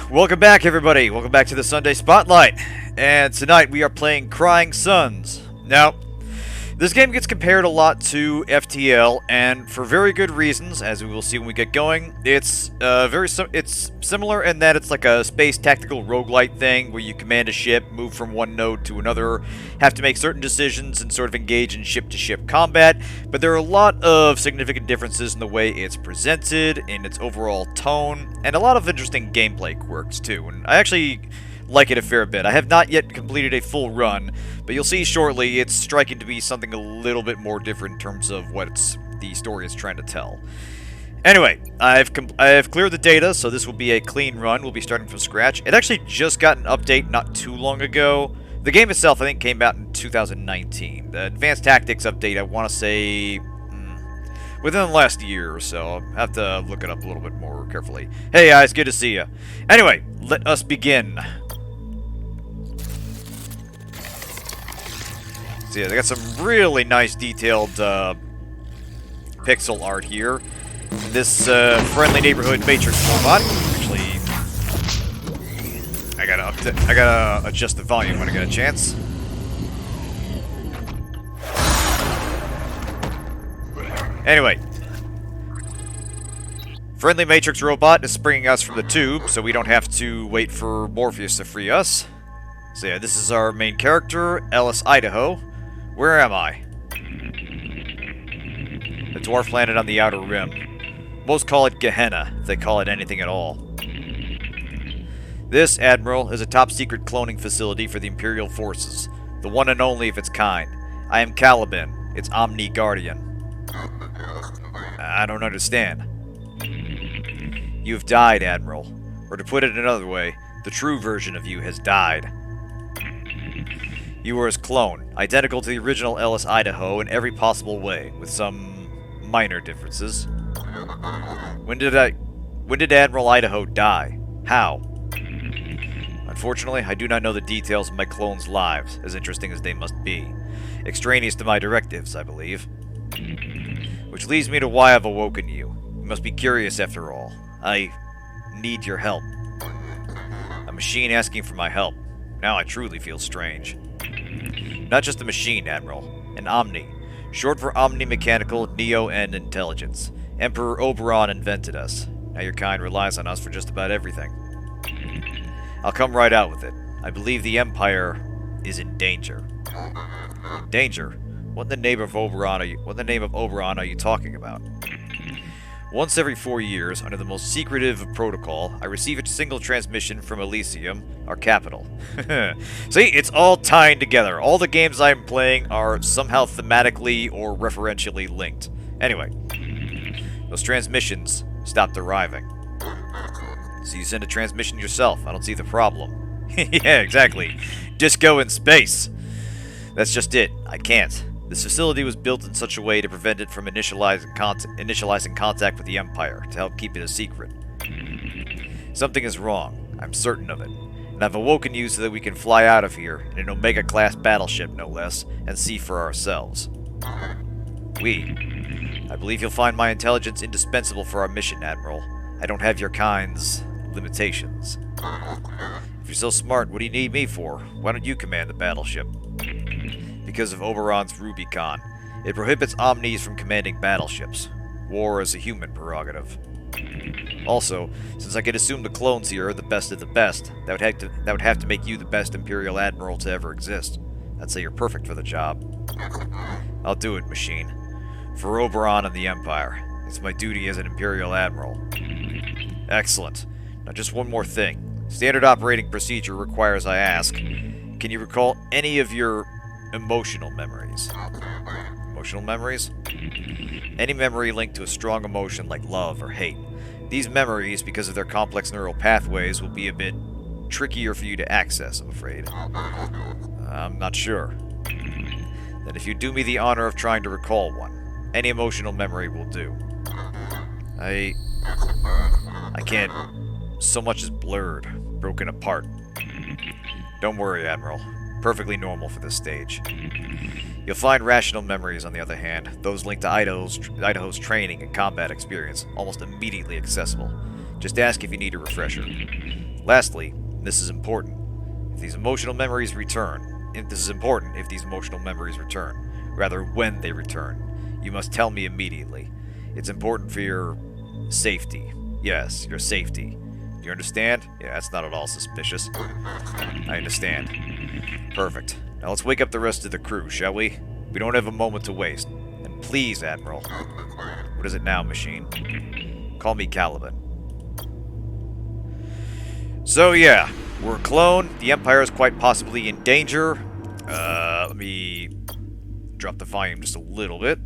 Welcome back, everybody. Welcome back to the Sunday Spotlight. And tonight we are playing Crying Suns. Now, this game gets compared a lot to FTL, and for very good reasons, as we will see when we get going. It's it's similar in that it's like a space tactical roguelite thing where you command a ship, move from one node to another, have to make certain decisions, and sort of engage in ship-to-ship combat. But there are a lot of significant differences in the way it's presented, in its overall tone, and a lot of interesting gameplay quirks too. And I actually like it a fair bit. I have not yet completed a full run, but you'll see shortly it's striking to be something a little bit more different in terms of what the story is trying to tell. Anyway, I have cleared the data, so this will be a clean run. We'll be starting from scratch. It actually just got an update not too long ago. The game itself, I think, came out in 2019. The Advanced Tactics update, I want to say, within the last year or so. I'll have to look it up a little bit more carefully. Hey guys, good to see you. Anyway, let us begin. So yeah, they got some really nice detailed pixel art here. This friendly neighborhood matrix robot. Actually, I gotta adjust the volume when I get a chance. Anyway, friendly matrix robot is springing us from the tube, so we don't have to wait for Morpheus to free us. So yeah, this is our main character, Ellis, Idaho. Where am I? The dwarf planet on the outer rim. Most call it Gehenna, if they call it anything at all. This, Admiral, is a top-secret cloning facility for the Imperial Forces, the one and only of its kind. I am Caliban, its Omni Guardian. I don't understand. You've died, Admiral. Or to put it another way, the true version of you has died. You were his clone, identical to the original Ellis, Idaho in every possible way, with some minor differences. When did Admiral Idaho die? How? Unfortunately, I do not know the details of my clones' lives, as interesting as they must be. Extraneous to my directives, I believe. Which leads me to why I've awoken you. You must be curious after all. I need your help. A machine asking for my help. Now I truly feel strange. Not just a machine, Admiral. An Omni. Short for Omni-Mechanical Neo-End Intelligence. Emperor Oberon invented us. Now your kind relies on us for just about everything. I'll come right out with it. I believe the Empire is in danger. Danger? What in the name of Oberon are you talking about? Once every 4 years, under the most secretive of protocol, I receive a single transmission from Elysium, our capital. See, it's all tying together. All the games I'm playing are somehow thematically or referentially linked. Anyway, those transmissions stopped arriving. So you send a transmission yourself. I don't see the problem. Yeah, exactly. Disco in space. That's just it. I can't. This facility was built in such a way to prevent it from initializing contact with the Empire, to help keep it a secret. Something is wrong. I'm certain of it. And I've awoken you so that we can fly out of here, in an Omega-class battleship, no less, and see for ourselves. I believe you'll find my intelligence indispensable for our mission, Admiral. I don't have your kind's limitations. If you're so smart, what do you need me for? Why don't you command the battleship? Because of Oberon's Rubicon. It prohibits Omnis from commanding battleships. War is a human prerogative. Also, since I could assume the clones here are the best of the best, that would have to make you the best Imperial Admiral to ever exist. I'd say you're perfect for the job. I'll do it, machine. For Oberon and the Empire. It's my duty as an Imperial Admiral. Excellent. Now just one more thing. Standard operating procedure requires I ask, can you recall any of your emotional memories? Emotional memories? Any memory linked to a strong emotion like love or hate. These memories, because of their complex neural pathways, will be a bit trickier for you to access, I'm afraid. I'm not sure. Then if you do me the honor of trying to recall one, any emotional memory will do. I can't so much as blurred, broken apart. Don't worry, Admiral. Perfectly normal for this stage. You'll find rational memories, on the other hand, those linked to Idaho's training and combat experience, almost immediately accessible. Just ask if you need a refresher. Lastly, this is important. If these emotional memories return, this is important if these emotional memories return, rather when they return, you must tell me immediately. It's important for your safety. Yes, your safety. Do you understand? Yeah, that's not at all suspicious. I understand. Perfect. Now let's wake up the rest of the crew, shall we? We don't have a moment to waste. And please, Admiral. What is it now, machine? Call me Caliban. So yeah, we're a clone. The Empire is quite possibly in danger. Let me drop the volume just a little bit.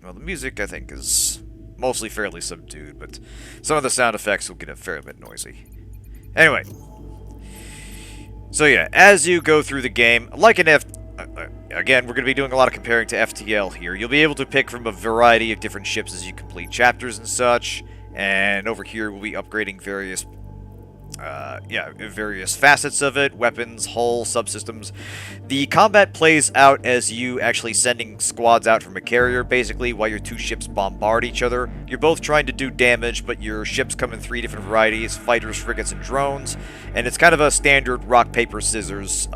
Well, the music, I think, is mostly fairly subdued, but some of the sound effects will get a fair bit noisy. Anyway. So yeah, as you go through the game, like an again, we're going to be doing a lot of comparing to FTL here. You'll be able to pick from a variety of different ships as you complete chapters and such. And over here, we'll be upgrading various facets of it, weapons, hull, subsystems. The combat plays out as you actually sending squads out from a carrier, basically, while your two ships bombard each other. You're both trying to do damage, but your ships come in 3 different varieties: fighters, frigates, and drones. And it's kind of a standard rock, paper, scissors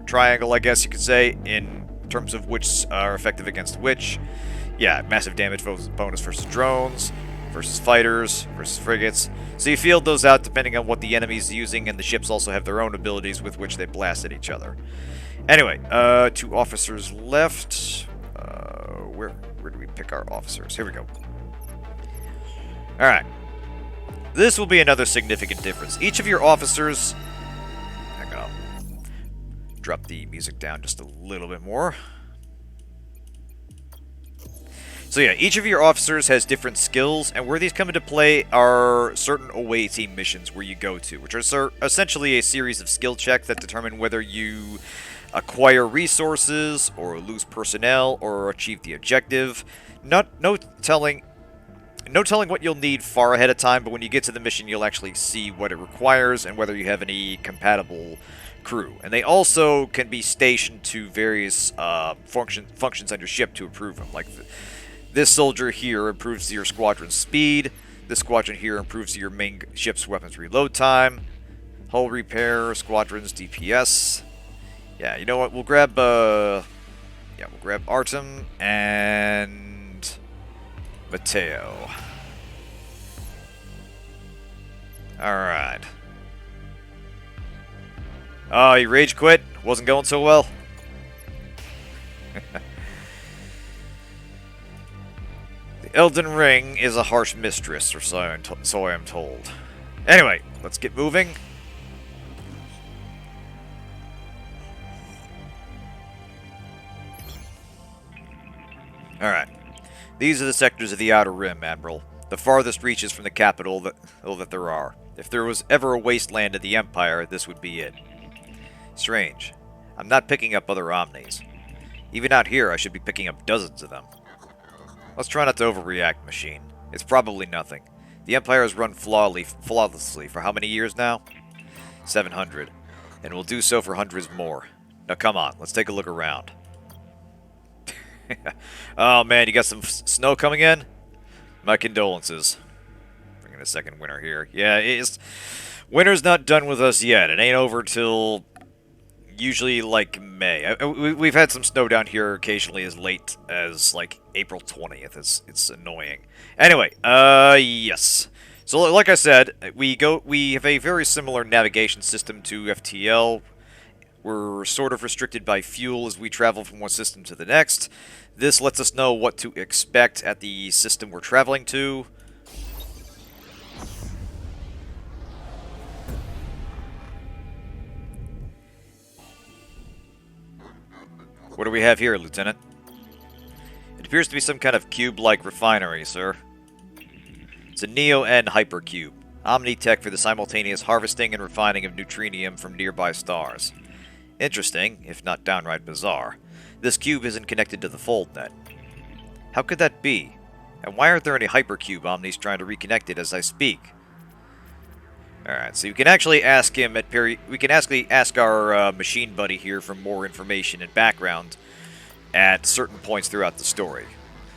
triangle, I guess you could say, in terms of which are effective against which. Yeah, massive damage bonus versus drones, versus fighters, versus frigates. So you field those out depending on what the enemy's using, and the ships also have their own abilities with which they blast at each other. Anyway, 2 officers left. Where do we pick our officers? Here we go. Alright. This will be another significant difference. Each of your officers... Hang on. Drop the music down just a little bit more. So yeah, each of your officers has different skills, and where these come into play are certain away team missions where you go to, which are essentially a series of skill checks that determine whether you acquire resources, or lose personnel, or achieve the objective. No telling what you'll need far ahead of time, but when you get to the mission, you'll actually see what it requires and whether you have any compatible crew. And they also can be stationed to various functions on your ship to improve them, like this soldier here improves your squadron's speed. This squadron here improves your main ship's weapons reload time. Hull repair, squadron's DPS. Yeah, you know what? We'll grab Artem and Mateo. Alright. Oh, you rage quit? Wasn't going so well? The Elden Ring is a harsh mistress, or so I am told. Anyway, let's get moving. Alright. These are the sectors of the Outer Rim, Admiral. The farthest reaches from the capital that there are. If there was ever a wasteland in the Empire, this would be it. Strange. I'm not picking up other Omnis. Even out here, I should be picking up dozens of them. Let's try not to overreact, machine. It's probably nothing. The Empire has run flawlessly for how many years now? 700. And will do so for hundreds more. Now come on, let's take a look around. Oh man, you got some snow coming in? My condolences. Bringing a second winter here. Yeah, winter's not done with us yet. It ain't over till usually like May. We've had some snow down here occasionally as late as like April 20th. It's annoying. Anyway, yes. So like I said, we have a very similar navigation system to FTL. We're sort of restricted by fuel as we travel from one system to the next. This lets us know what to expect at the system we're traveling to. What do we have here, Lieutenant? It appears to be some kind of cube-like refinery, sir. It's a Neo-N hypercube. Omni-tech for the simultaneous harvesting and refining of neutrinium from nearby stars. Interesting, if not downright bizarre. This cube isn't connected to the fold net. How could that be? And why aren't there any hypercube Omnis trying to reconnect it as I speak? Alright, so we can actually ask him at we can actually ask our machine buddy here for more information and background at certain points throughout the story.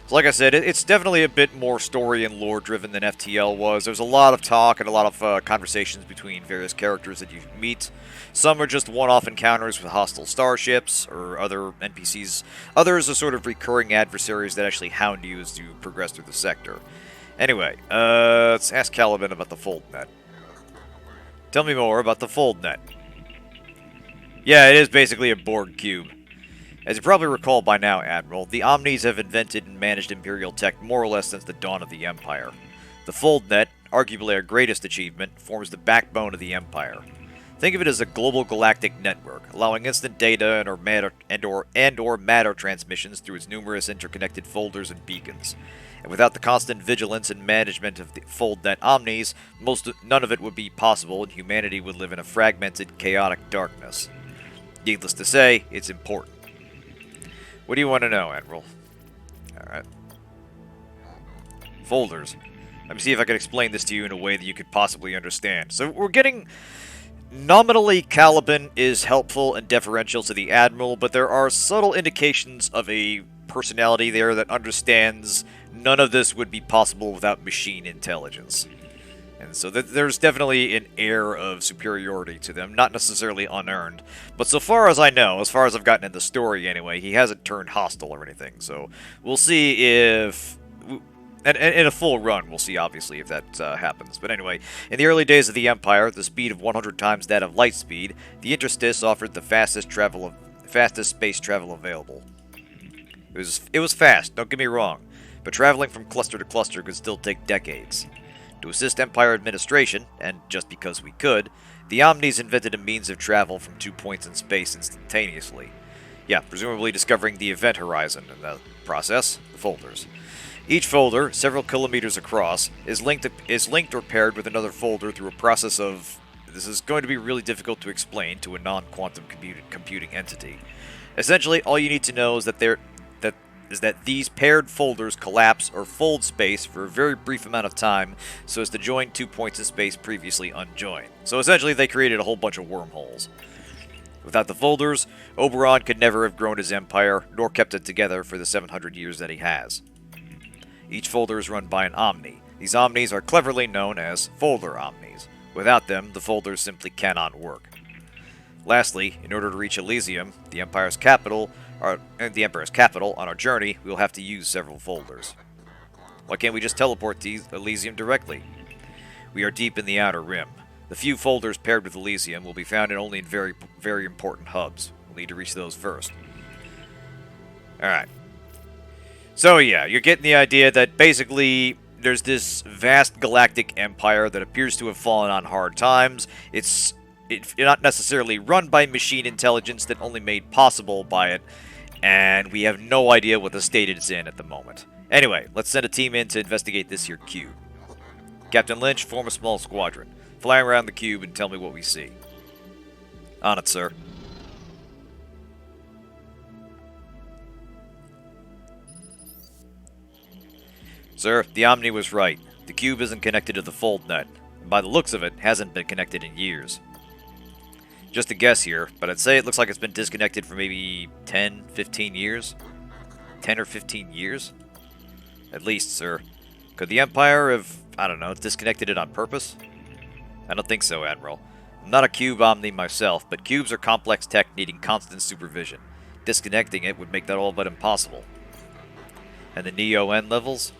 So like I said, it's definitely a bit more story and lore driven than FTL was. There's a lot of talk and a lot of conversations between various characters that you meet. Some are just one-off encounters with hostile starships or other NPCs. Others are sort of recurring adversaries that actually hound you as you progress through the sector. Anyway, let's ask Caliban about the FoldNet. Tell me more about the FoldNet. Yeah, it is basically a Borg cube. As you probably recall by now, Admiral, the Omnis have invented and managed Imperial tech more or less since the dawn of the Empire. The FoldNet, arguably our greatest achievement, forms the backbone of the Empire. Think of it as a global galactic network, allowing instant data and/or matter transmissions through its numerous interconnected folders and beacons. And without the constant vigilance and management of the FoldNet Omnis, none of it would be possible, and humanity would live in a fragmented, chaotic darkness. Needless to say, it's important. What do you want to know, Admiral? Alright. Folders. Let me see if I can explain this to you in a way that you could possibly understand. So we're getting... Nominally, Caliban is helpful and deferential to the Admiral, but there are subtle indications of a personality there that understands none of this would be possible without machine intelligence. And so there's definitely an air of superiority to them, not necessarily unearned. But so far as I know, as far as I've gotten in the story anyway, he hasn't turned hostile or anything. So we'll see if... And in a full run, we'll see, obviously, if that happens. But anyway, in the early days of the Empire, the speed of 100 times that of light speed, the Interstice offered the fastest space travel available. It was fast, don't get me wrong, but traveling from cluster to cluster could still take decades. To assist Empire administration, and just because we could, the Omnis invented a means of travel from 2 points in space instantaneously. Yeah, presumably discovering the event horizon in the process, the folders. Each folder, several kilometers across, is linked or paired with another folder through a process of... This is going to be really difficult to explain to a non-quantum computing entity. Essentially, all you need to know is that these paired folders collapse or fold space for a very brief amount of time so as to join 2 points in space previously unjoined. So essentially, they created a whole bunch of wormholes. Without the folders, Oberon could never have grown his empire, nor kept it together for the 700 years that he has. Each folder is run by an Omni. These Omnis are cleverly known as folder Omnis. Without them, the folders simply cannot work. Lastly, in order to reach Elysium, the Empire's capital, on our journey, we will have to use several folders. Why can't we just teleport to Elysium directly? We are deep in the Outer Rim. The few folders paired with Elysium will be found only in very, very important hubs. We'll need to reach those first. Alright. So yeah, you're getting the idea that basically there's this vast galactic empire that appears to have fallen on hard times. It's not necessarily run by machine intelligence that only made possible by it, and we have no idea what the state it's in at the moment. Anyway, let's send a team in to investigate this here cube. Captain Lynch, form a small squadron. Fly around the cube and tell me what we see. On it, sir. Sir, the Omni was right. The cube isn't connected to the FoldNet. And by the looks of it, hasn't been connected in years. Just a guess here, but I'd say it looks like it's been disconnected for maybe 10, 15 years? 10 or 15 years? At least, sir. Could the Empire have, I don't know, disconnected it on purpose? I don't think so, Admiral. I'm not a cube Omni myself, but cubes are complex tech needing constant supervision. Disconnecting it would make that all but impossible. And the Neo-N levels?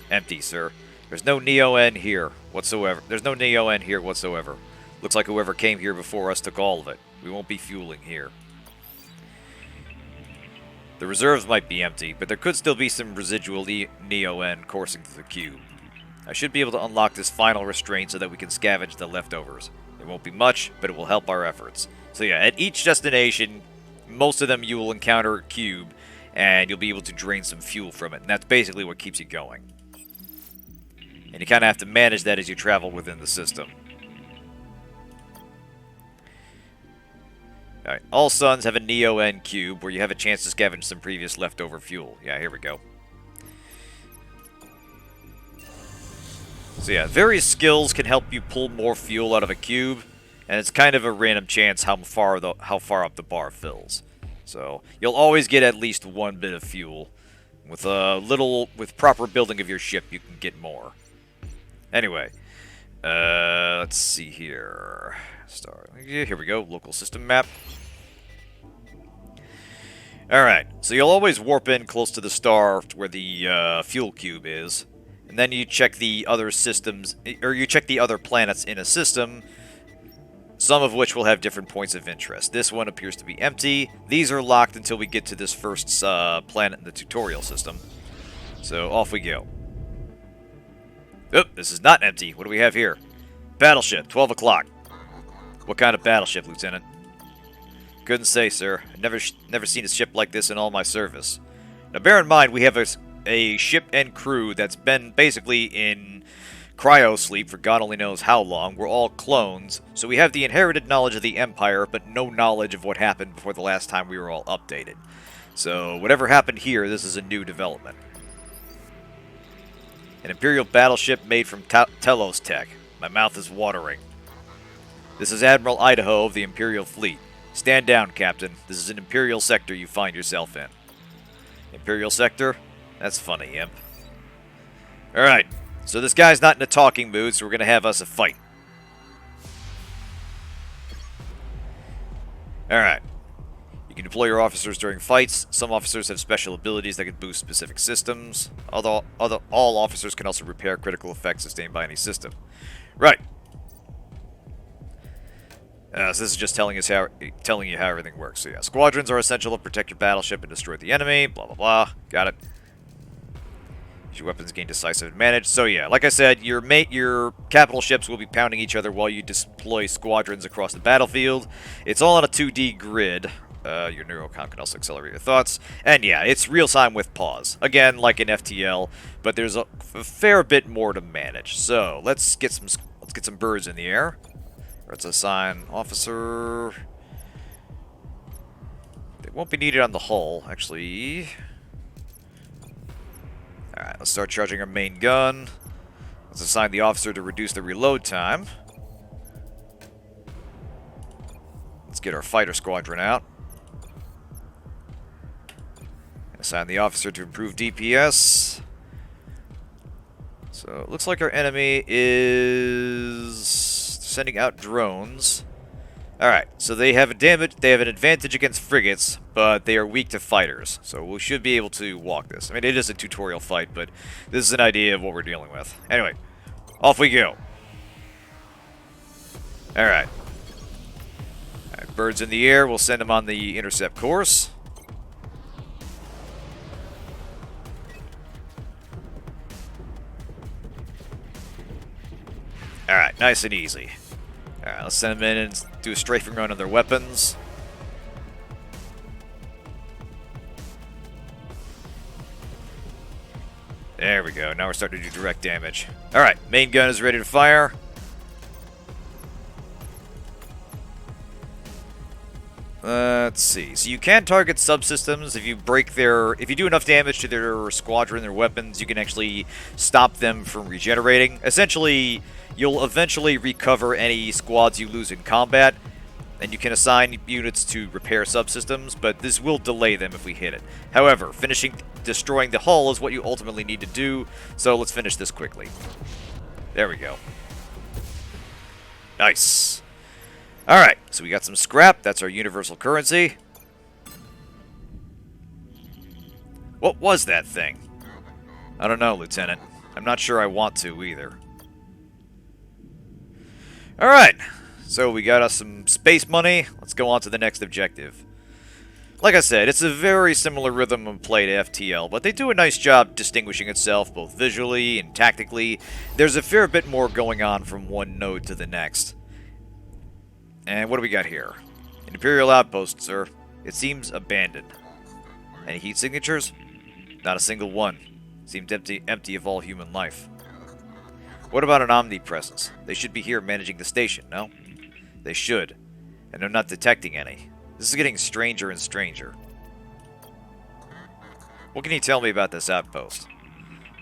Empty, sir. There's no Neo-N here whatsoever. Looks like whoever came here before us took all of it. We won't be fueling here. The reserves might be empty, but there could still be some residual Neo-N coursing through the cube. I should be able to unlock this final restraint so that we can scavenge the leftovers. It won't be much, but it will help our efforts. So yeah, at each destination, most of them you will encounter a cube, and you'll be able to drain some fuel from it, and that's basically what keeps you going. And you kind of have to manage that as you travel within the system. Alright, all suns have a Neo-N cube where you have a chance to scavenge some previous leftover fuel. Yeah, here we go. So yeah, various skills can help you pull more fuel out of a cube, and it's kind of a random chance how far up the bar fills. So you'll always get at least one bit of fuel With proper building of your ship, you can get more. Anyway, let's see here. Yeah, here we go. Local system map. Alright, so you'll always warp in close to the star where the fuel cube is, and then you check the other systems, or you check the other planets in a system, some of which will have different points of interest. This one appears to be empty. These are locked until we get to this first planet in the tutorial system. So off we go. Oh, this is not empty. What do we have here? Battleship, 12 o'clock. What kind of battleship, Lieutenant? Couldn't say, sir. I've never seen a ship like this in all my service. Now bear in mind, we have a ship and crew that's been basically in cryo-sleep for God only knows how long. We're all clones, so we have the inherited knowledge of the Empire, but no knowledge of what happened before the last time we were all updated. So whatever happened here, this is a new development. An Imperial battleship made from Telos tech. My mouth is watering. This is Admiral Idaho of the Imperial Fleet. Stand down, Captain. This is an Imperial sector you find yourself in. Imperial sector? That's funny, imp. Alright, so this guy's not in a talking mood, so we're going to have us a fight. Alright. You can deploy your officers during fights. Some officers have special abilities that can boost specific systems. All officers can also repair critical effects sustained by any system. Right. So this is just telling you how everything works. So yeah, squadrons are essential to protect your battleship and destroy the enemy. Blah blah blah. Got it. Your weapons gain decisive advantage. So yeah, like I said, your capital ships will be pounding each other while you deploy squadrons across the battlefield. It's all on a 2D grid. Your neurocon can also accelerate your thoughts. And yeah, it's real time with pause. Again, like in FTL, but there's a fair bit more to manage. So let's get some birds in the air. Let's assign officer. They won't be needed on the hull, actually. Alright, let's start charging our main gun. Let's assign the officer to reduce the reload time. Let's get our fighter squadron out. Assign the officer to improve DPS. So it looks like our enemy is sending out drones. Alright, so they have an advantage against frigates, but they are weak to fighters. So we should be able to walk this. I mean, it is a tutorial fight, but this is an idea of what we're dealing with. Anyway, off we go. Alright. Alright, birds in the air. We'll send them on the intercept course. Alright, nice and easy. Alright, let's send them in and do a strafing run on their weapons. There we go. Now we're starting to do direct damage. Alright, main gun is ready to fire. Let's see. So you can target subsystems if you do enough damage to their squadron, their weapons, you can actually stop them from regenerating. Essentially, you'll eventually recover any squads you lose in combat, and you can assign units to repair subsystems, but this will delay them if we hit it. However, destroying the hull is what you ultimately need to do, so let's finish this quickly. There we go. Nice. Alright, so we got some scrap. That's our universal currency. What was that thing? I don't know, Lieutenant. I'm not sure I want to, either. Alright, so we got us some space money. Let's go on to the next objective. Like I said, it's a very similar rhythm of play to FTL, but they do a nice job distinguishing itself both visually and tactically. There's a fair bit more going on from one node to the next. And what do we got here? An Imperial outpost, sir. It seems abandoned. Any heat signatures? Not a single one. Seemed empty of all human life. What about an omnipresence? They should be here managing the station, no? They should. And they're not detecting any. This is getting stranger and stranger. What can you tell me about this outpost?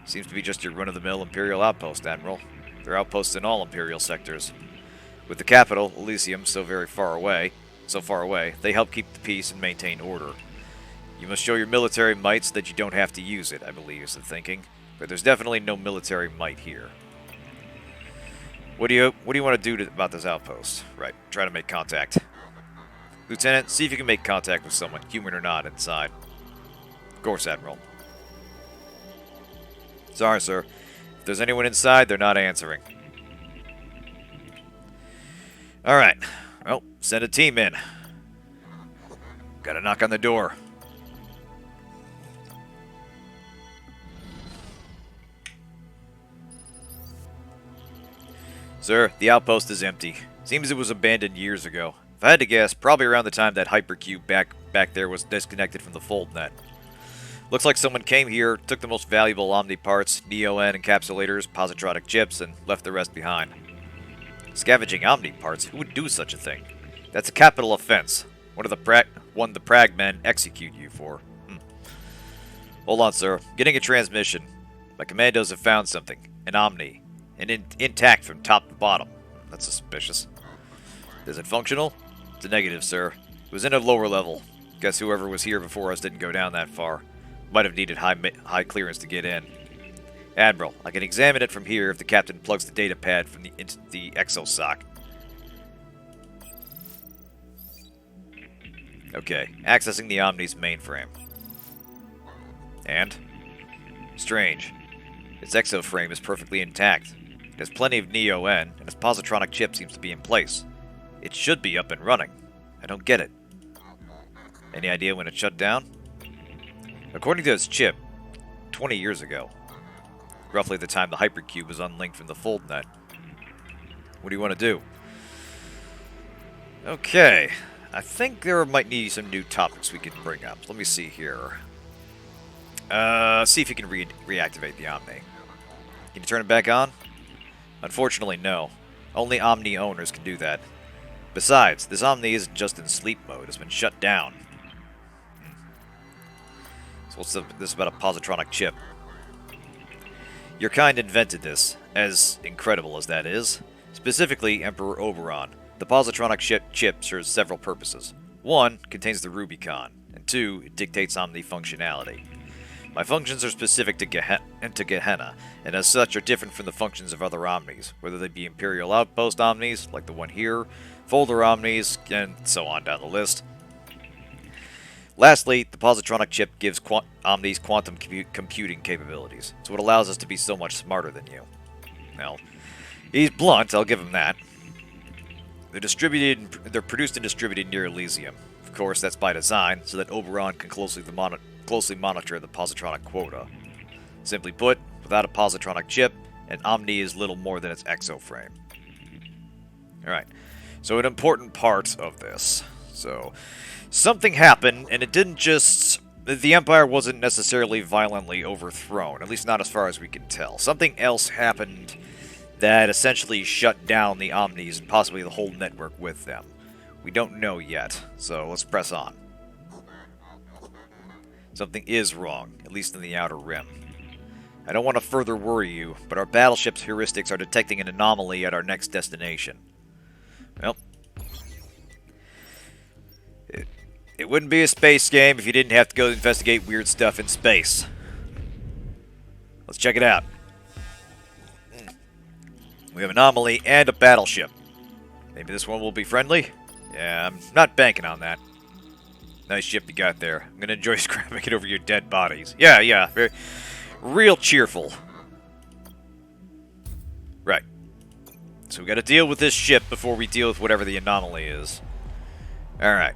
Seems to be just your run-of-the-mill Imperial outpost, Admiral. There are outposts in all Imperial sectors. With the capital, Elysium, so far away, they help keep the peace and maintain order. You must show your military might so that you don't have to use it, I believe is the thinking. But there's definitely no military might here. What do you want to do about this outpost? Right, try to make contact. Lieutenant, see if you can make contact with someone, human or not, inside. Of course, Admiral. Sorry, sir. If there's anyone inside, they're not answering. Alright. Well, send a team in. Gotta knock on the door. Sir, the outpost is empty. Seems it was abandoned years ago. If I had to guess, probably around the time that hypercube back there was disconnected from the fold net. Looks like someone came here, took the most valuable Omni parts, Neo-N encapsulators, positronic chips, and left the rest behind. Scavenging Omni parts? Who would do such a thing? That's a capital offense. One the Prague men execute you for. Hold on, sir. Getting a transmission. My commandos have found something. An Omni. And intact from top to bottom. That's suspicious. Is it functional? It's a negative, sir. It was in a lower level. Guess whoever was here before us didn't go down that far. Might have needed high clearance to get in. Admiral, I can examine it from here if the captain plugs the data pad from into the exosoc. Okay, accessing the Omni's mainframe. And? Strange. Its exoframe is perfectly intact. It has plenty of Neo-N, and its positronic chip seems to be in place. It should be up and running. I don't get it. Any idea when it shut down? According to its chip, 20 years ago. Roughly the time the hypercube was unlinked from the fold net. What do you want to do? Okay. I think there might need some new topics we can bring up. Let me see here. See if you can reactivate the Omni. Can you turn it back on? Unfortunately, no. Only Omni owners can do that. Besides, this Omni isn't just in sleep mode. It's been shut down. So what's this about a positronic chip? Your kind invented this, as incredible as that is. Specifically, Emperor Oberon. The positronic chip serves several purposes. 1, contains the Rubicon, and 2, it dictates Omni functionality. My functions are specific to Gehenna, and as such are different from the functions of other Omnis, whether they be Imperial Outpost Omnis, like the one here, Folder Omnis, and so on down the list. Lastly, the positronic chip gives Omni's quantum computing capabilities, so it allows us to be so much smarter than you. Now, he's blunt, I'll give him that. They're produced and distributed near Elysium. Of course, that's by design, so that Oberon can closely monitor the positronic quota. Simply put, without a positronic chip, an Omni is little more than its exoframe. Alright, so an important part of this. So, something happened, and it didn't just... The Empire wasn't necessarily violently overthrown, at least not as far as we can tell. Something else happened that essentially shut down the Omnis and possibly the whole network with them. We don't know yet, so let's press on. Something is wrong, at least in the Outer Rim. I don't want to further worry you, but our battleship's heuristics are detecting an anomaly at our next destination. Well, it wouldn't be a space game if you didn't have to go investigate weird stuff in space. Let's check it out. We have an anomaly and a battleship. Maybe this one will be friendly? Yeah, I'm not banking on that. Nice ship you got there. I'm gonna enjoy scrapping it over your dead bodies. Yeah, very, real cheerful. Right. So we gotta deal with this ship before we deal with whatever the anomaly is. Alright.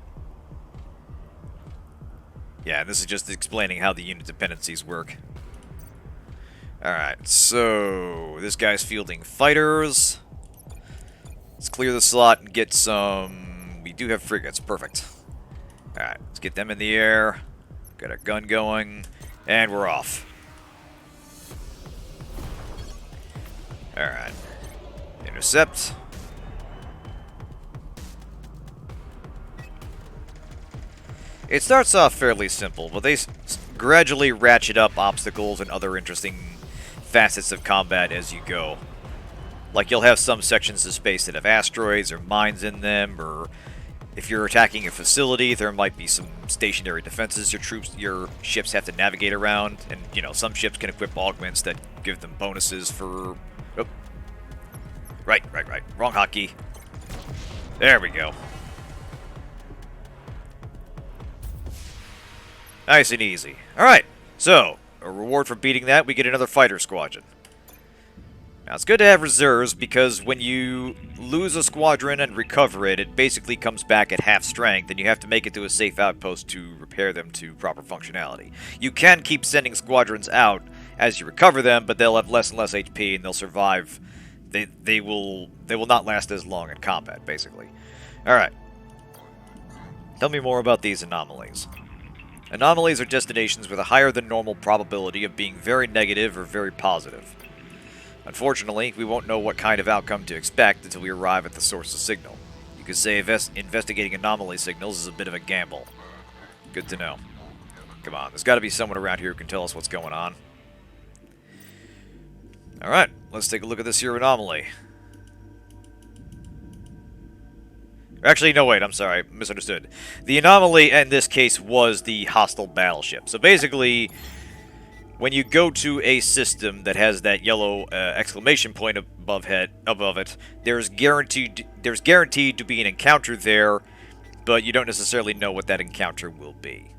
Yeah, this is just explaining how the unit dependencies work. Alright, so this guy's fielding fighters. Let's clear the slot and get some... We do have frigates, perfect. Alright, let's get them in the air. Got our gun going, and we're off. Alright. Intercept. It starts off fairly simple, but they gradually ratchet up obstacles and other interesting facets of combat as you go. Like, you'll have some sections of space that have asteroids or mines in them, or If you're attacking a facility, there might be some stationary defenses your ships have to navigate around, and you know, some ships can equip augments that give them bonuses for. Oh. Right. Wrong hotkey. There we go. Nice and easy. Alright, so, a reward for beating that, we get another fighter squadron. Now, it's good to have reserves, because when you lose a squadron and recover it, it basically comes back at half strength, and you have to make it to a safe outpost to repair them to proper functionality. You can keep sending squadrons out as you recover them, but they'll have less and less HP, and they'll survive. They will not last as long in combat, basically. Alright. Tell me more about these anomalies. Anomalies are destinations with a higher than normal probability of being very negative or very positive. Unfortunately, we won't know what kind of outcome to expect until we arrive at the source of signal. You could say investigating anomaly signals is a bit of a gamble. Good to know. Come on, there's got to be someone around here who can tell us what's going on. Alright, let's take a look at this here anomaly. Actually, no, wait, I'm sorry, misunderstood. The anomaly in this case was the hostile battleship. So basically, when you go to a system that has that yellow exclamation point above it, there's guaranteed to be an encounter there, but you don't necessarily know what that encounter will be.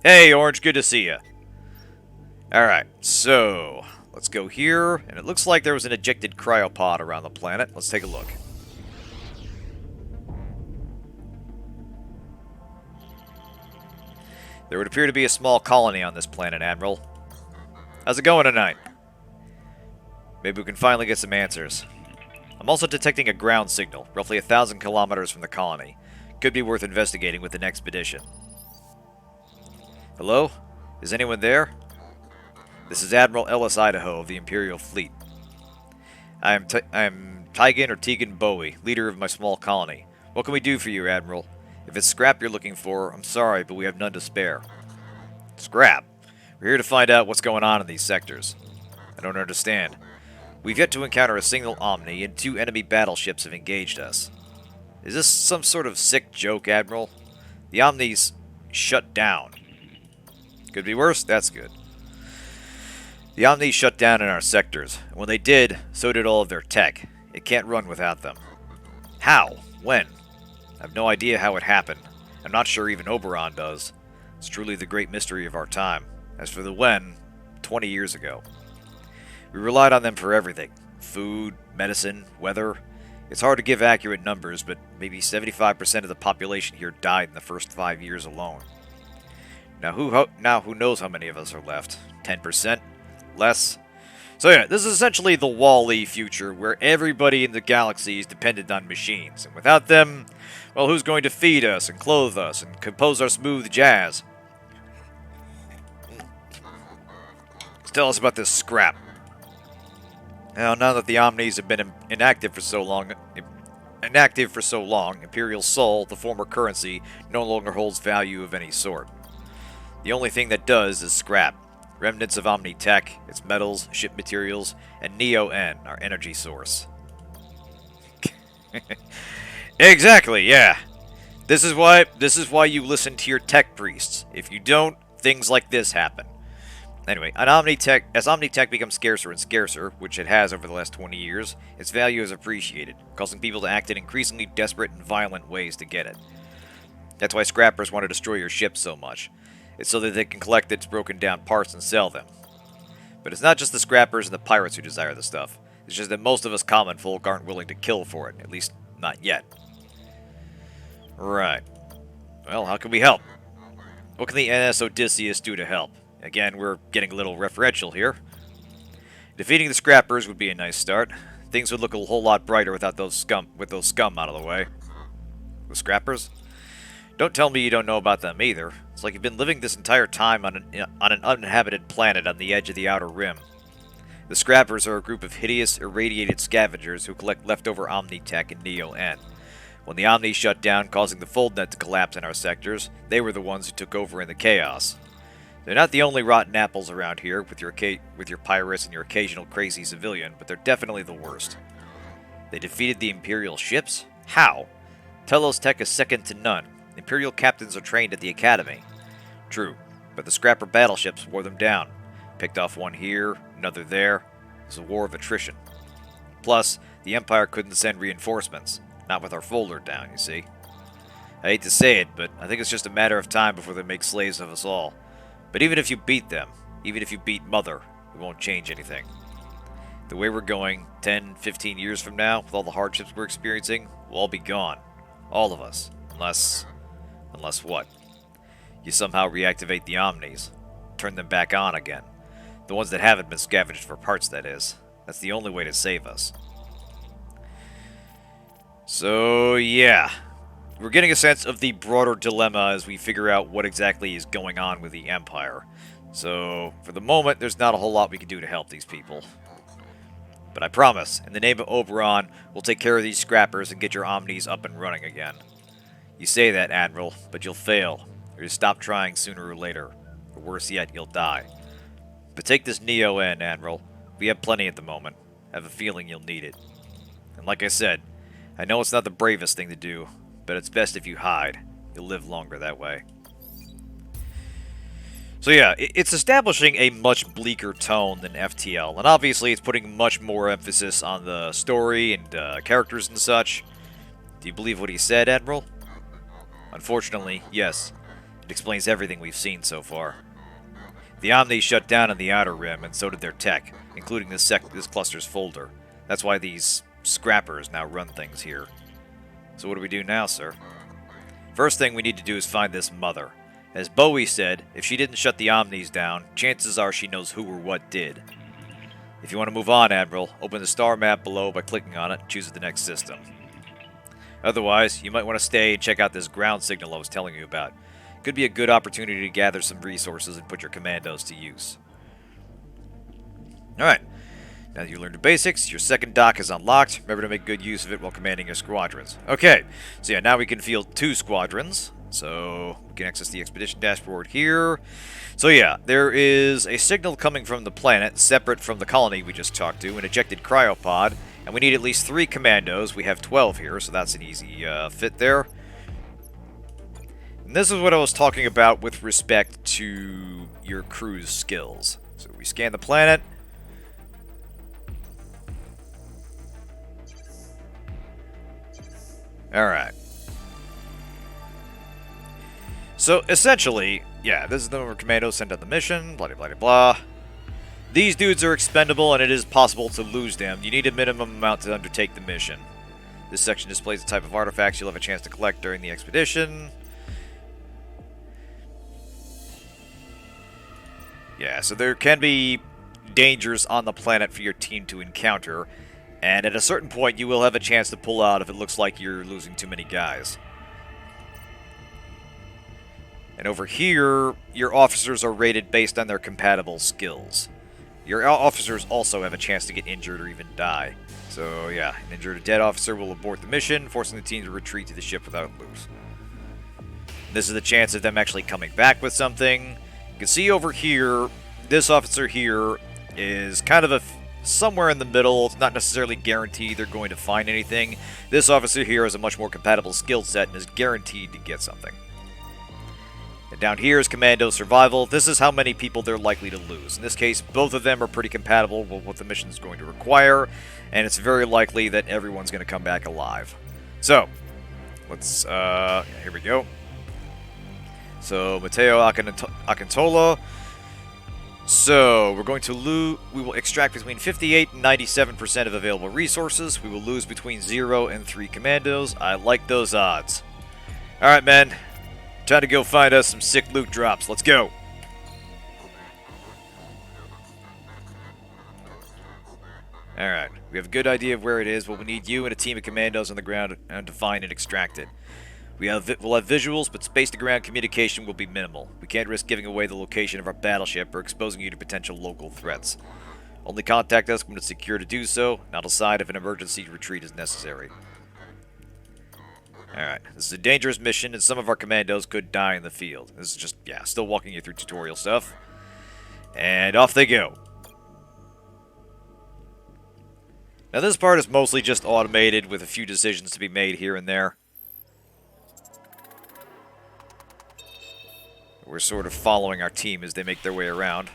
Hey, Orange, good to see you. Alright, so let's go here, and it looks like there was an ejected cryopod around the planet. Let's take a look. There would appear to be a small colony on this planet, Admiral. How's it going tonight? Maybe we can finally get some answers. I'm also detecting a ground signal, roughly 1,000 kilometers from the colony. Could be worth investigating with an expedition. Hello? Is anyone there? This is Admiral Ellis Idaho of the Imperial Fleet. I am Tygan or Tegan Bowie, leader of my small colony. What can we do for you, Admiral? If it's scrap you're looking for, I'm sorry, but we have none to spare. Scrap? We're here to find out what's going on in these sectors. I don't understand. We've yet to encounter a single Omni, and 2 enemy battleships have engaged us. Is this some sort of sick joke, Admiral? The Omni's shut down. Could be worse? That's good. The Omni shut down in our sectors, and when they did, so did all of their tech. It can't run without them. How? When? I have no idea how it happened. I'm not sure even Oberon does. It's truly the great mystery of our time. As for the when, 20 years ago. We relied on them for everything. Food, medicine, weather. It's hard to give accurate numbers, but maybe 75% of the population here died in the first 5 years alone. Now who knows how many of us are left? 10%? Less? So yeah, this is essentially the Wall-E future, where everybody in the galaxy is dependent on machines, and without them, well, who's going to feed us, and clothe us, and compose our smooth jazz? Tell us about this scrap. Now that the Omnis have been inactive for so long, Imperial Sol, the former currency, no longer holds value of any sort. The only thing that does is scrap. Remnants of Omni tech, its metals, ship materials, and Neo-N, our energy source. Exactly, yeah. This is why you listen to your tech priests. If you don't, things like this happen. Anyway, as Omni tech becomes scarcer and scarcer, which it has over the last 20 years, its value is appreciated, causing people to act in increasingly desperate and violent ways to get it. That's why scrappers want to destroy your ship so much. It's so that they can collect its broken down parts and sell them. But it's not just the scrappers and the pirates who desire the stuff. It's just that most of us common folk aren't willing to kill for it, at least not yet. Right. Well, how can we help? What can the NS Odysseus do to help? Again, we're getting a little referential here. Defeating the scrappers would be a nice start. Things would look a whole lot brighter without those scum out of the way. The scrappers? Don't tell me you don't know about them either. It's like you've been living this entire time on an uninhabited planet on the edge of the Outer Rim. The scrappers are a group of hideous, irradiated scavengers who collect leftover Omni tech and Neo-N. When the Omni shut down, causing the fold net to collapse in our sectors, they were the ones who took over in the chaos. They're not the only rotten apples around here, with your pirates and your occasional crazy civilian, but they're definitely the worst. They defeated the Imperial ships? How? Telos tech is second to none. Imperial captains are trained at the academy. True, but the scrapper battleships wore them down. Picked off one here, another there. It's a war of attrition. Plus, the Empire couldn't send reinforcements. Not with our folder down, you see. I hate to say it, but I think it's just a matter of time before they make slaves of us all. But even if you beat them, even if you beat Mother, it won't change anything. The way we're going, 10, 15 years from now, with all the hardships we're experiencing, we'll all be gone. All of us. Unless what? You somehow reactivate the Omnis. Turn them back on again. The ones that haven't been scavenged for parts, that is. That's the only way to save us. So, yeah. We're getting a sense of the broader dilemma as we figure out what exactly is going on with the Empire. So, for the moment, there's not a whole lot we can do to help these people. But I promise, in the name of Oberon, we'll take care of these scrappers and get your Omnis up and running again. You say that, Admiral, but you'll fail. Or you'll stop trying sooner or later. Or worse yet, you'll die. But take this Neo in, Admiral. We have plenty at the moment. I have a feeling you'll need it. And like I said, I know it's not the bravest thing to do, but it's best if you hide. You'll live longer that way. So yeah, it's establishing a much bleaker tone than FTL, and obviously it's putting much more emphasis on the story and characters and such. Do you believe what he said, Admiral? Unfortunately, yes. It explains everything we've seen so far. The Omni shut down on the Outer Rim, and so did their tech, including this cluster's folder. That's why these scrappers now run things here. So what do we do now, sir? First thing we need to do is find this Mother. As Bowie said, if she didn't shut the Omnis down, chances are she knows who or what did. If you want to move on, Admiral, open the star map below by clicking on it and choose the next system. Otherwise, you might want to stay and check out this ground signal I was telling you about. Could be a good opportunity to gather some resources and put your commandos to use. Alright, now that you learned the basics, your second dock is unlocked. Remember to make good use of it while commanding your squadrons. Okay, so yeah, now we can field 2 squadrons. So, we can access the expedition dashboard here. So yeah, there is a signal coming from the planet, separate from the colony we just talked to, an ejected cryopod, and we need at least 3 commandos. We have 12 here, so that's an easy fit there. And this is what I was talking about with respect to your crew's skills. So we scan the planet. Alright. So, essentially, yeah, this is the number of commandos sent on the mission, blah, blah, blah, blah. These dudes are expendable, and it is possible to lose them. You need a minimum amount to undertake the mission. This section displays the type of artifacts you'll have a chance to collect during the expedition. Yeah, so there can be dangers on the planet for your team to encounter, and at a certain point you will have a chance to pull out if it looks like you're losing too many guys. And over here, your officers are rated based on their compatible skills. Your officers also have a chance to get injured or even die. So yeah, an injured or dead officer will abort the mission, forcing the team to retreat to the ship without loot. This is the chance of them actually coming back with something. You can see over here, this officer here is kind of somewhere in the middle. It's not necessarily guaranteed they're going to find anything. This officer here has a much more compatible skill set and is guaranteed to get something. And down here is Commando Survival. This is how many people they're likely to lose. In this case, both of them are pretty compatible with what the mission is going to require, and it's very likely that everyone's going to come back alive. So, let's, here we go. So, Matteo Acantola. So, we're going to we will extract between 58 and 97% of available resources. We will lose between 0 and 3 commandos. I like those odds. Alright, men. Time to go find us some sick loot drops. Let's go. Alright, we have a good idea of where it is, but we need you and a team of commandos on the ground to find and extract it. We'll have visuals, but space-to-ground communication will be minimal. We can't risk giving away the location of our battleship or exposing you to potential local threats. Only contact us when it's secure to do so, and I'll decide if an emergency retreat is necessary. Alright, this is a dangerous mission, and some of our commandos could die in the field. This is just, yeah, still walking you through tutorial stuff. And off they go. Now this part is mostly just automated with a few decisions to be made here and there. We're sort of following our team as they make their way around.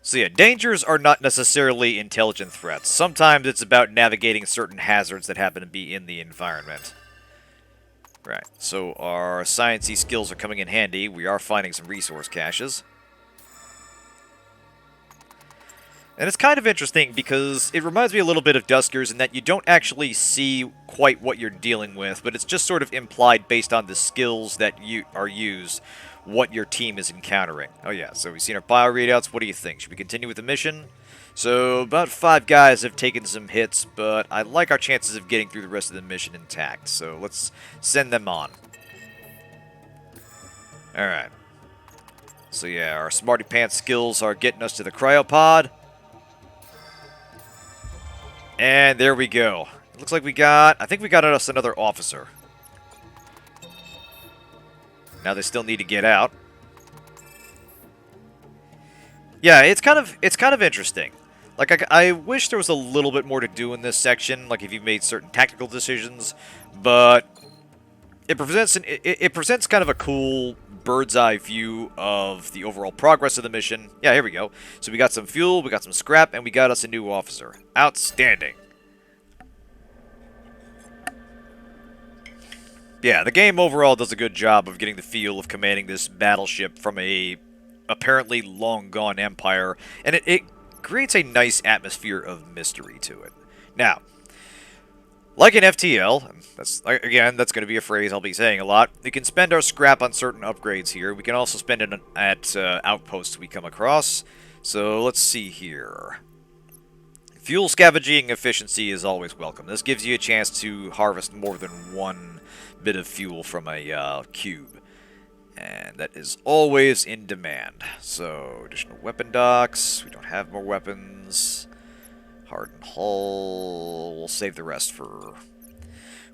So yeah, dangers are not necessarily intelligent threats. Sometimes it's about navigating certain hazards that happen to be in the environment. Right, so our sciencey skills are coming in handy. We are finding some resource caches. And it's kind of interesting because it reminds me a little bit of Duskers in that you don't actually see quite what you're dealing with, but it's just sort of implied based on the skills that are used, what your team is encountering. Oh yeah, so we've seen our bio readouts. What do you think? Should we continue with the mission? So about 5 guys have taken some hits, but I like our chances of getting through the rest of the mission intact, so let's send them on. Alright. So yeah, our smarty pants skills are getting us to the cryopod. And there we go. It looks like I think we got us another officer. Now they still need to get out. Yeah, it's kind of interesting. Like, I wish there was a little bit more to do in this section, like if you made certain tactical decisions, but it presents kind of a cool bird's eye view of the overall progress of the mission. Yeah, here we go. So we got some fuel, we got some scrap, and we got us a new officer. Outstanding. Yeah, the game overall does a good job of getting the feel of commanding this battleship from a apparently long-gone empire, and it creates a nice atmosphere of mystery to it. Now, like in FTL, that's going to be a phrase I'll be saying a lot, we can spend our scrap on certain upgrades here. We can also spend it at outposts we come across. So let's see here. Fuel scavenging efficiency is always welcome. This gives you a chance to harvest more than one bit of fuel from a cube. And that is always in demand. So, additional weapon docks. We don't have more weapons. Hardened hull. We'll save the rest for...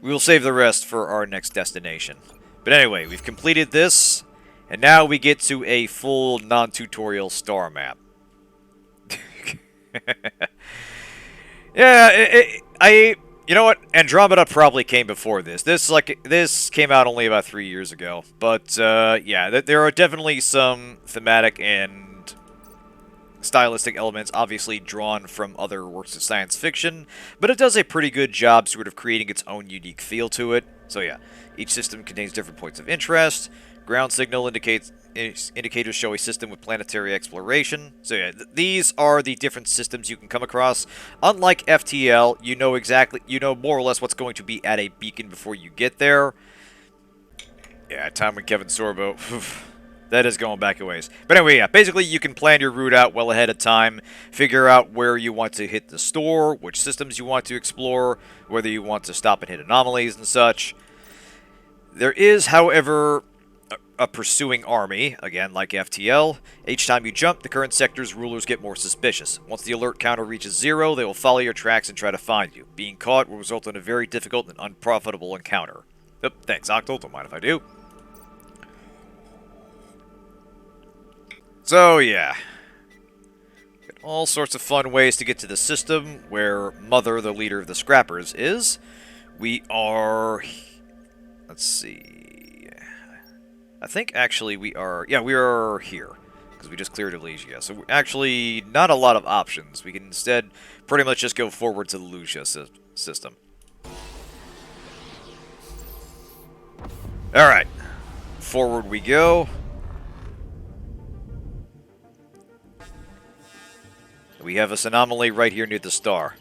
We will save the rest for our next destination. But anyway, we've completed this. And now we get to a full non-tutorial star map. Yeah, you know what? Andromeda probably came before this. This came out only about 3 years ago. But, yeah, there are definitely some thematic and stylistic elements obviously drawn from other works of science fiction. But it does a pretty good job sort of creating its own unique feel to it. So, yeah, each system contains different points of interest. Ground signal indicators show a system with planetary exploration. So yeah, these are the different systems you can come across. Unlike FTL, you know more or less what's going to be at a beacon before you get there. Yeah, time with Kevin Sorbo. That is going back a ways. But anyway, yeah, basically you can plan your route out well ahead of time, figure out where you want to hit the store, which systems you want to explore, whether you want to stop and hit anomalies and such. There is, however, a pursuing army, again like FTL. Each time you jump, the current sector's rulers get more suspicious. Once the alert counter reaches 0, they will follow your tracks and try to find you. Being caught will result in a very difficult and unprofitable encounter. Yep, thanks, Octal. Don't mind if I do. So, yeah. Got all sorts of fun ways to get to the system, where Mother, the leader of the Scrappers, is. We are... Let's see... I think actually we are... Yeah, we are here. Because we just cleared Elysia. So actually, not a lot of options. We can instead pretty much just go forward to the Lucia system. Alright. Forward we go. We have this anomaly right here near the star.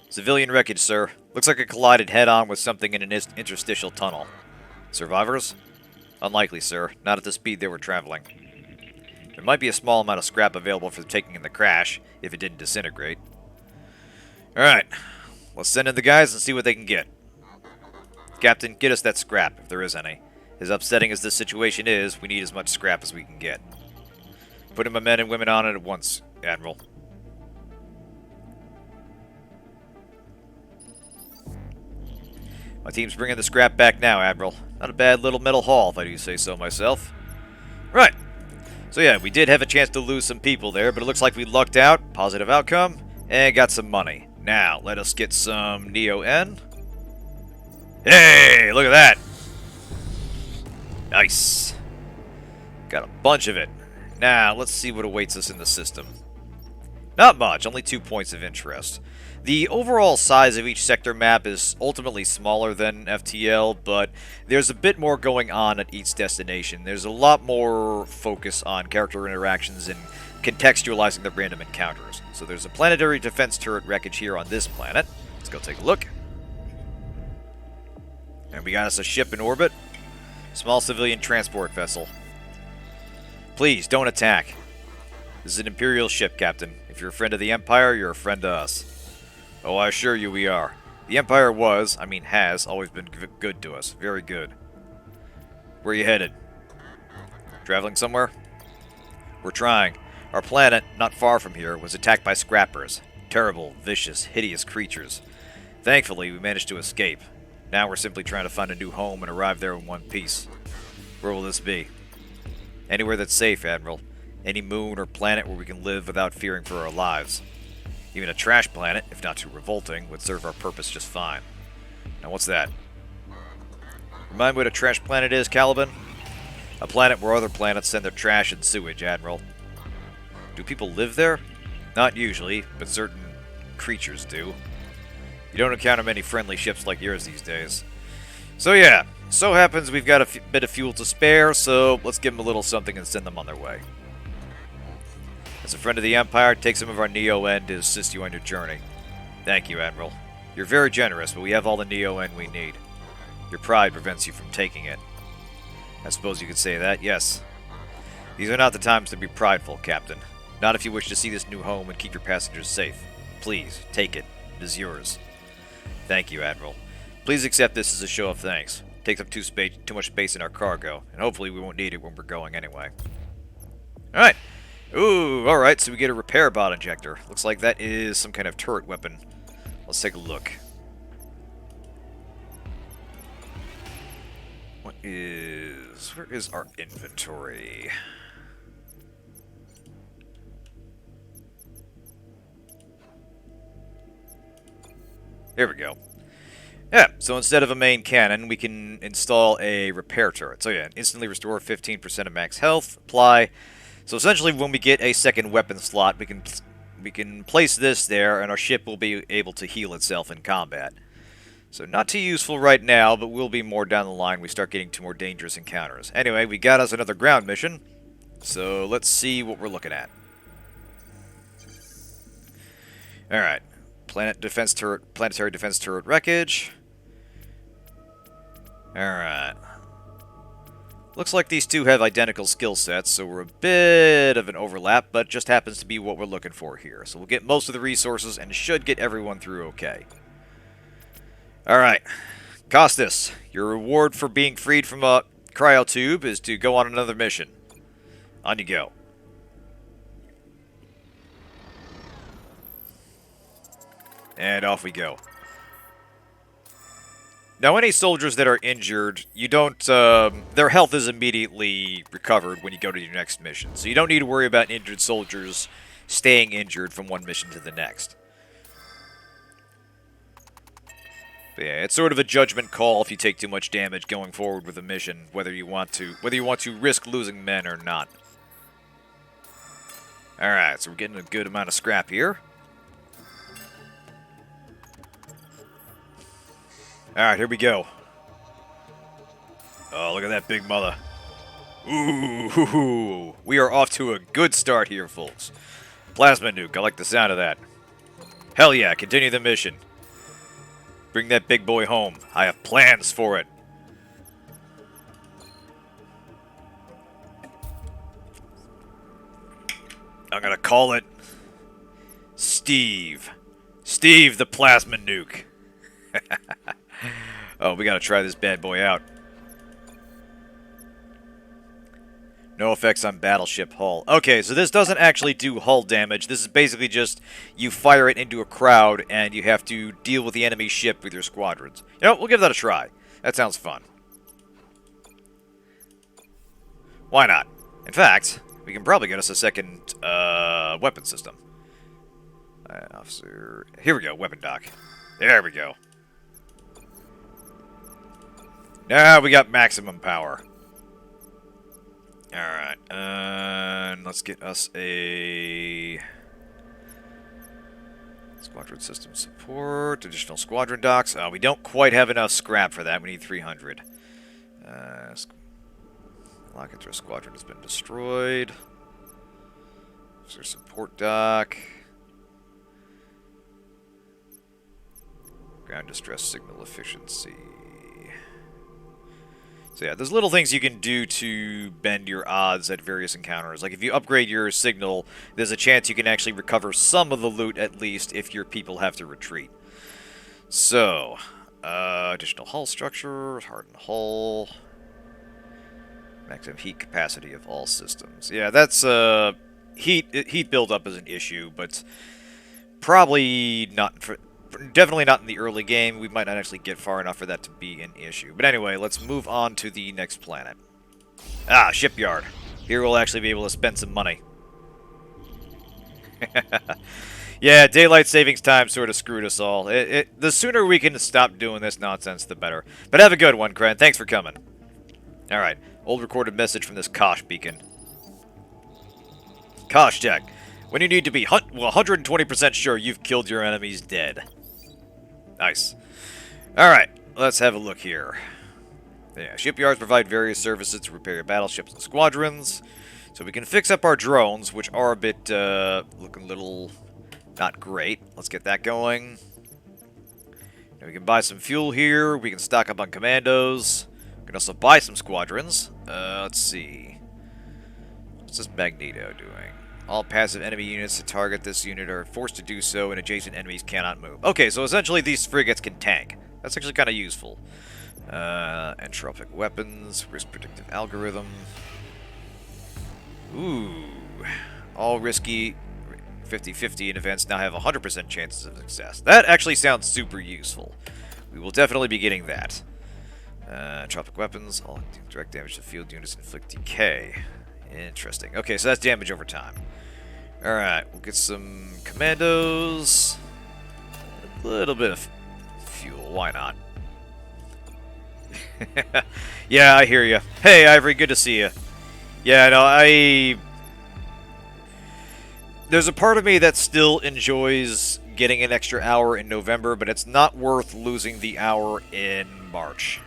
Civilian wreckage, sir. Looks like it collided head-on with something in an interstitial tunnel. Survivors? Unlikely, sir. Not at the speed they were traveling. There might be a small amount of scrap available for taking in the crash, if it didn't disintegrate. Alright. Let's send in the guys and see what they can get. Captain, get us that scrap, if there is any. As upsetting as this situation is, we need as much scrap as we can get. Putting my men and women on it at once, Admiral. My team's bringing the scrap back now, Admiral. Not a bad little metal haul, if I do say so myself. Right. So yeah, we did have a chance to lose some people there, but it looks like we lucked out. Positive outcome. And got some money. Now, let us get some Neo-N. Hey, look at that. Nice. Got a bunch of it. Now, let's see what awaits us in the system. Not much, only 2 points of interest. The overall size of each sector map is ultimately smaller than FTL, but there's a bit more going on at each destination. There's a lot more focus on character interactions and contextualizing the random encounters. So there's a planetary defense turret wreckage here on this planet. Let's go take a look. And we got us a ship in orbit. Small civilian transport vessel. Please, don't attack. This is an Imperial ship, Captain. If you're a friend of the Empire, you're a friend to us. Oh, I assure you we are. The Empire has, always been good to us. Very good. Where are you headed? Traveling somewhere? We're trying. Our planet, not far from here, was attacked by scrappers. Terrible, vicious, hideous creatures. Thankfully, we managed to escape. Now we're simply trying to find a new home and arrive there in one piece. Where will this be? Anywhere that's safe, Admiral. Any moon or planet where we can live without fearing for our lives. Even a trash planet, if not too revolting, would serve our purpose just fine. Now what's that? Remind me what a trash planet is, Caliban? A planet where other planets send their trash and sewage, Admiral. Do people live there? Not usually, but certain creatures do. You don't encounter many friendly ships like yours these days. So yeah, so happens we've got a bit of fuel to spare, so let's give them a little something and send them on their way. As a friend of the Empire, take some of our Neo-N to assist you on your journey. Thank you, Admiral. You're very generous, but we have all the Neo-N we need. Your pride prevents you from taking it. I suppose you could say that, yes. These are not the times to be prideful, Captain. Not if you wish to see this new home and keep your passengers safe. Please, take it. It is yours. Thank you, Admiral. Please accept this as a show of thanks. It takes up too much space in our cargo, and hopefully we won't need it when we're going anyway. Alright. Ooh, alright, so we get a repair bot injector. Looks like that is some kind of turret weapon. Let's take a look. Where is our inventory? Here we go. Yeah, so instead of a main cannon, we can install a repair turret. So yeah, instantly restore 15% of max health, apply. So essentially when we get a second weapon slot, we can place this there, and our ship will be able to heal itself in combat. So not too useful right now, but will be more down the line when we start getting to more dangerous encounters. Anyway, we got us another ground mission, so let's see what we're looking at. Alright. Planetary defense turret wreckage. Alright. Looks like these two have identical skill sets, so we're a bit of an overlap, but just happens to be what we're looking for here. So we'll get most of the resources and should get everyone through okay. Alright. Costas, your reward for being freed from a cryotube is to go on another mission. On you go. And off we go. Now, any soldiers that are injured, you don't, their health is immediately recovered when you go to your next mission. So you don't need to worry about injured soldiers staying injured from one mission to the next. But yeah, it's sort of a judgment call if you take too much damage going forward with a mission, whether you want to risk losing men or not. Alright, so we're getting a good amount of scrap here. Alright, here we go. Oh, look at that big mother. Ooh, we are off to a good start here, folks. Plasma nuke, I like the sound of that. Hell yeah, continue the mission. Bring that big boy home. I have plans for it. I'm gonna call it Steve. Steve the plasma nuke. Oh, we gotta try this bad boy out. No effects on battleship hull. Okay, so this doesn't actually do hull damage. This is basically just you fire it into a crowd and you have to deal with the enemy ship with your squadrons. You know, we'll give that a try. That sounds fun. Why not? In fact, we can probably get us a second weapon system. Officer. Here we go, weapon dock. There we go. Now we got maximum power. Alright, let's get us a squadron system support, additional squadron docks. We don't quite have enough scrap for that. We need 300. Locket's squadron has been destroyed. Is there support dock? Ground distress signal efficiency. So yeah, there's little things you can do to bend your odds at various encounters. Like if you upgrade your signal, there's a chance you can actually recover some of the loot at least if your people have to retreat. So, additional hull structure, hardened hull, maximum heat capacity of all systems. Yeah, that's heat buildup is an issue, but probably not for. Definitely not in the early game. We might not actually get far enough for that to be an issue. But anyway, let's move on to the next planet. Shipyard. Here we'll actually be able to spend some money. Yeah, daylight savings time sort of screwed us all. The sooner we can stop doing this nonsense, the better. But have a good one, Kren. Thanks for coming. Alright, old recorded message from this Kosh beacon. Kosh check. When you need to be 120% sure you've killed your enemies dead. Nice. Alright, let's have a look here. Yeah, shipyards provide various services to repair your battleships and squadrons. So we can fix up our drones, which are a bit, looking a little not great. Let's get that going. Now we can buy some fuel here. We can stock up on commandos. We can also buy some squadrons. Let's see. What's this Magneto doing? All passive enemy units that target this unit are forced to do so, and adjacent enemies cannot move. Okay, so essentially these frigates can tank. That's actually kind of useful. Entropic weapons, risk predictive algorithm. Ooh. All risky 50-50 in events now have 100% chances of success. That actually sounds super useful. We will definitely be getting that. Entropic weapons, all direct damage to field units inflict decay. Interesting. Okay, so that's damage over time. Alright, we'll get some commandos. A little bit of fuel, why not? Yeah, I hear you. Hey, Ivory, good to see you. Yeah, no, there's a part of me that still enjoys getting an extra hour in November, but it's not worth losing the hour in March.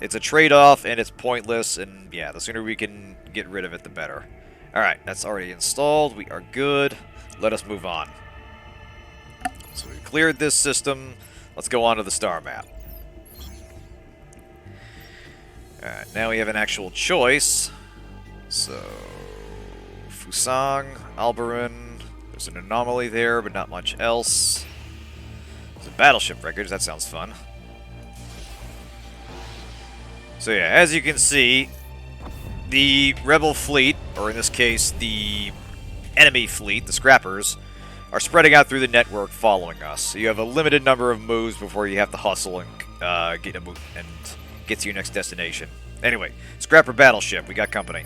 It's a trade-off, and it's pointless, and yeah, the sooner we can get rid of it, the better. Alright, that's already installed. We are good. Let us move on. So we cleared this system. Let's go on to the star map. Alright, now we have an actual choice. So, Fusang, Albarin. There's an anomaly there, but not much else. There's a battleship wreckage. That sounds fun. So yeah, as you can see, the rebel fleet, or in this case, the enemy fleet, the scrappers, are spreading out through the network following us. So you have a limited number of moves before you have to hustle and get to your next destination. Anyway, scrapper battleship, we got company.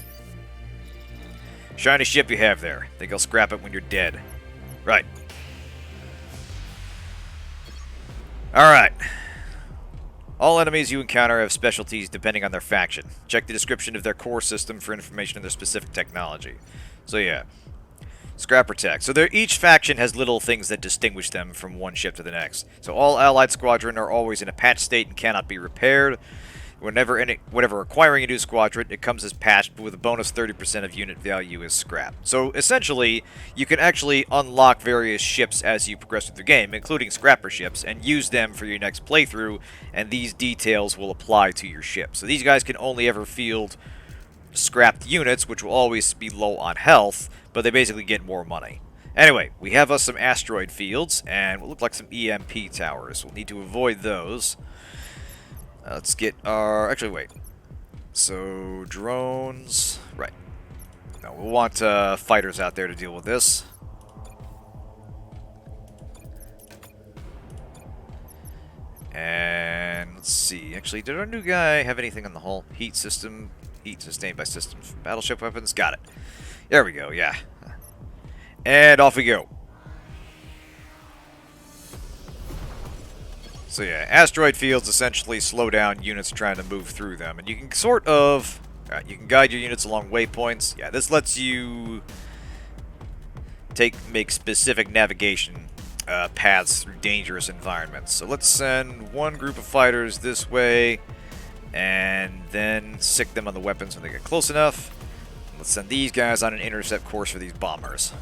Shiny ship you have there. Think I'll scrap it when you're dead. Right. Alright. All enemies you encounter have specialties depending on their faction. Check the description of their core system for information on their specific technology. So yeah, Scrapper Tech. So each faction has little things that distinguish them from one ship to the next. So all allied squadron are always in a patched state and cannot be repaired. Whenever acquiring a new squadron, it comes as patched, but with a bonus 30% of unit value is scrap. So essentially, you can actually unlock various ships as you progress through the game, including scrapper ships, and use them for your next playthrough, and these details will apply to your ship. So these guys can only ever field scrapped units, which will always be low on health, but they basically get more money. Anyway, we have us some asteroid fields, and what look like some EMP towers. We'll need to avoid those. Let's get our... Actually, wait. So, drones... Right. No, we'll want fighters out there to deal with this. And let's see. Actually, did our new guy have anything on the hull? Heat system. Heat sustained by systems from battleship weapons. Got it. There we go, yeah. And off we go. So yeah, asteroid fields essentially slow down units trying to move through them, and you can sort of... Alright, you can guide your units along waypoints. Yeah, this lets you make specific navigation paths through dangerous environments. So let's send one group of fighters this way, and then sick them on the weapons when they get close enough. Let's send these guys on an intercept course for these bombers.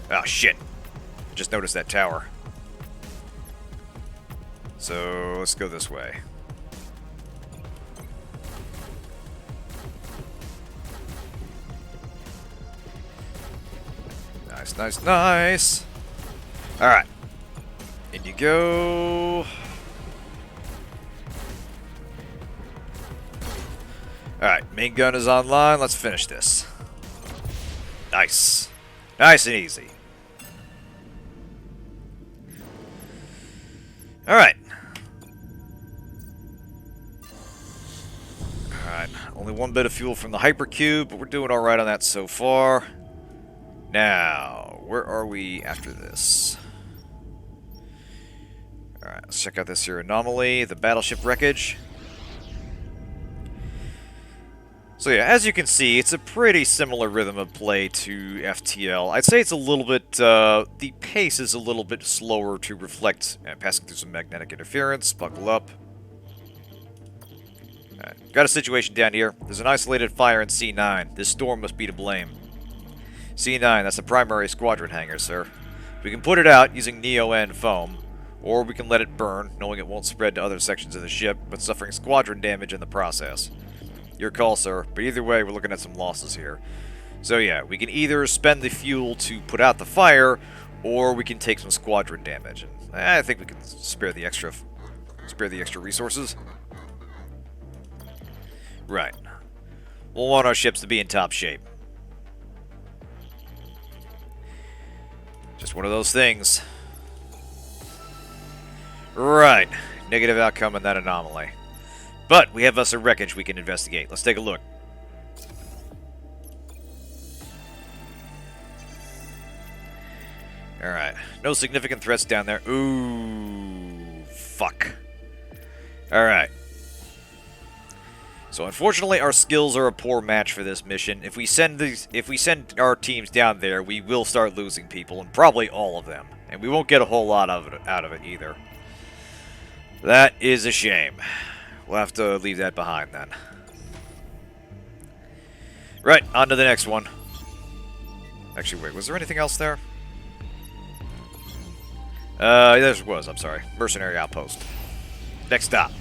Oh shit. I just noticed that tower. So let's go this way. Nice, nice, nice. Alright. In you go. Alright, main gun is online. Let's finish this. Nice. Nice and easy. Alright. Alright, only one bit of fuel from the hypercube, but we're doing alright on that so far. Now, where are we after this? Alright, let's check out this here anomaly, the battleship wreckage. So yeah, as you can see, it's a pretty similar rhythm of play to FTL. I'd say it's a little bit, the pace is a little bit slower to reflect, passing through some magnetic interference. Buckle up. Alright, got a situation down here. There's an isolated fire in C9. This storm must be to blame. C9, that's the primary squadron hangar, sir. We can put it out using Neo-N foam, or we can let it burn, knowing it won't spread to other sections of the ship, but suffering squadron damage in the process. Your call, sir, but either way, we're looking at some losses here. So yeah, we can either spend the fuel to put out the fire, or we can take some squadron damage. And I think we can spare the extra resources. Right. We'll want our ships to be in top shape. Just one of those things. Right. Negative outcome in that anomaly. But we have us a wreckage we can investigate. Let's take a look. Alright. No significant threats down there. Ooh. Fuck. Alright. So unfortunately our skills are a poor match for this mission. If we send our teams down there, we will start losing people, and probably all of them. And we won't get a whole lot out of it either. That is a shame. We'll have to leave that behind then. Right, on to the next one. Actually, wait, was there anything else there? There was, I'm sorry. Mercenary outpost. Next stop.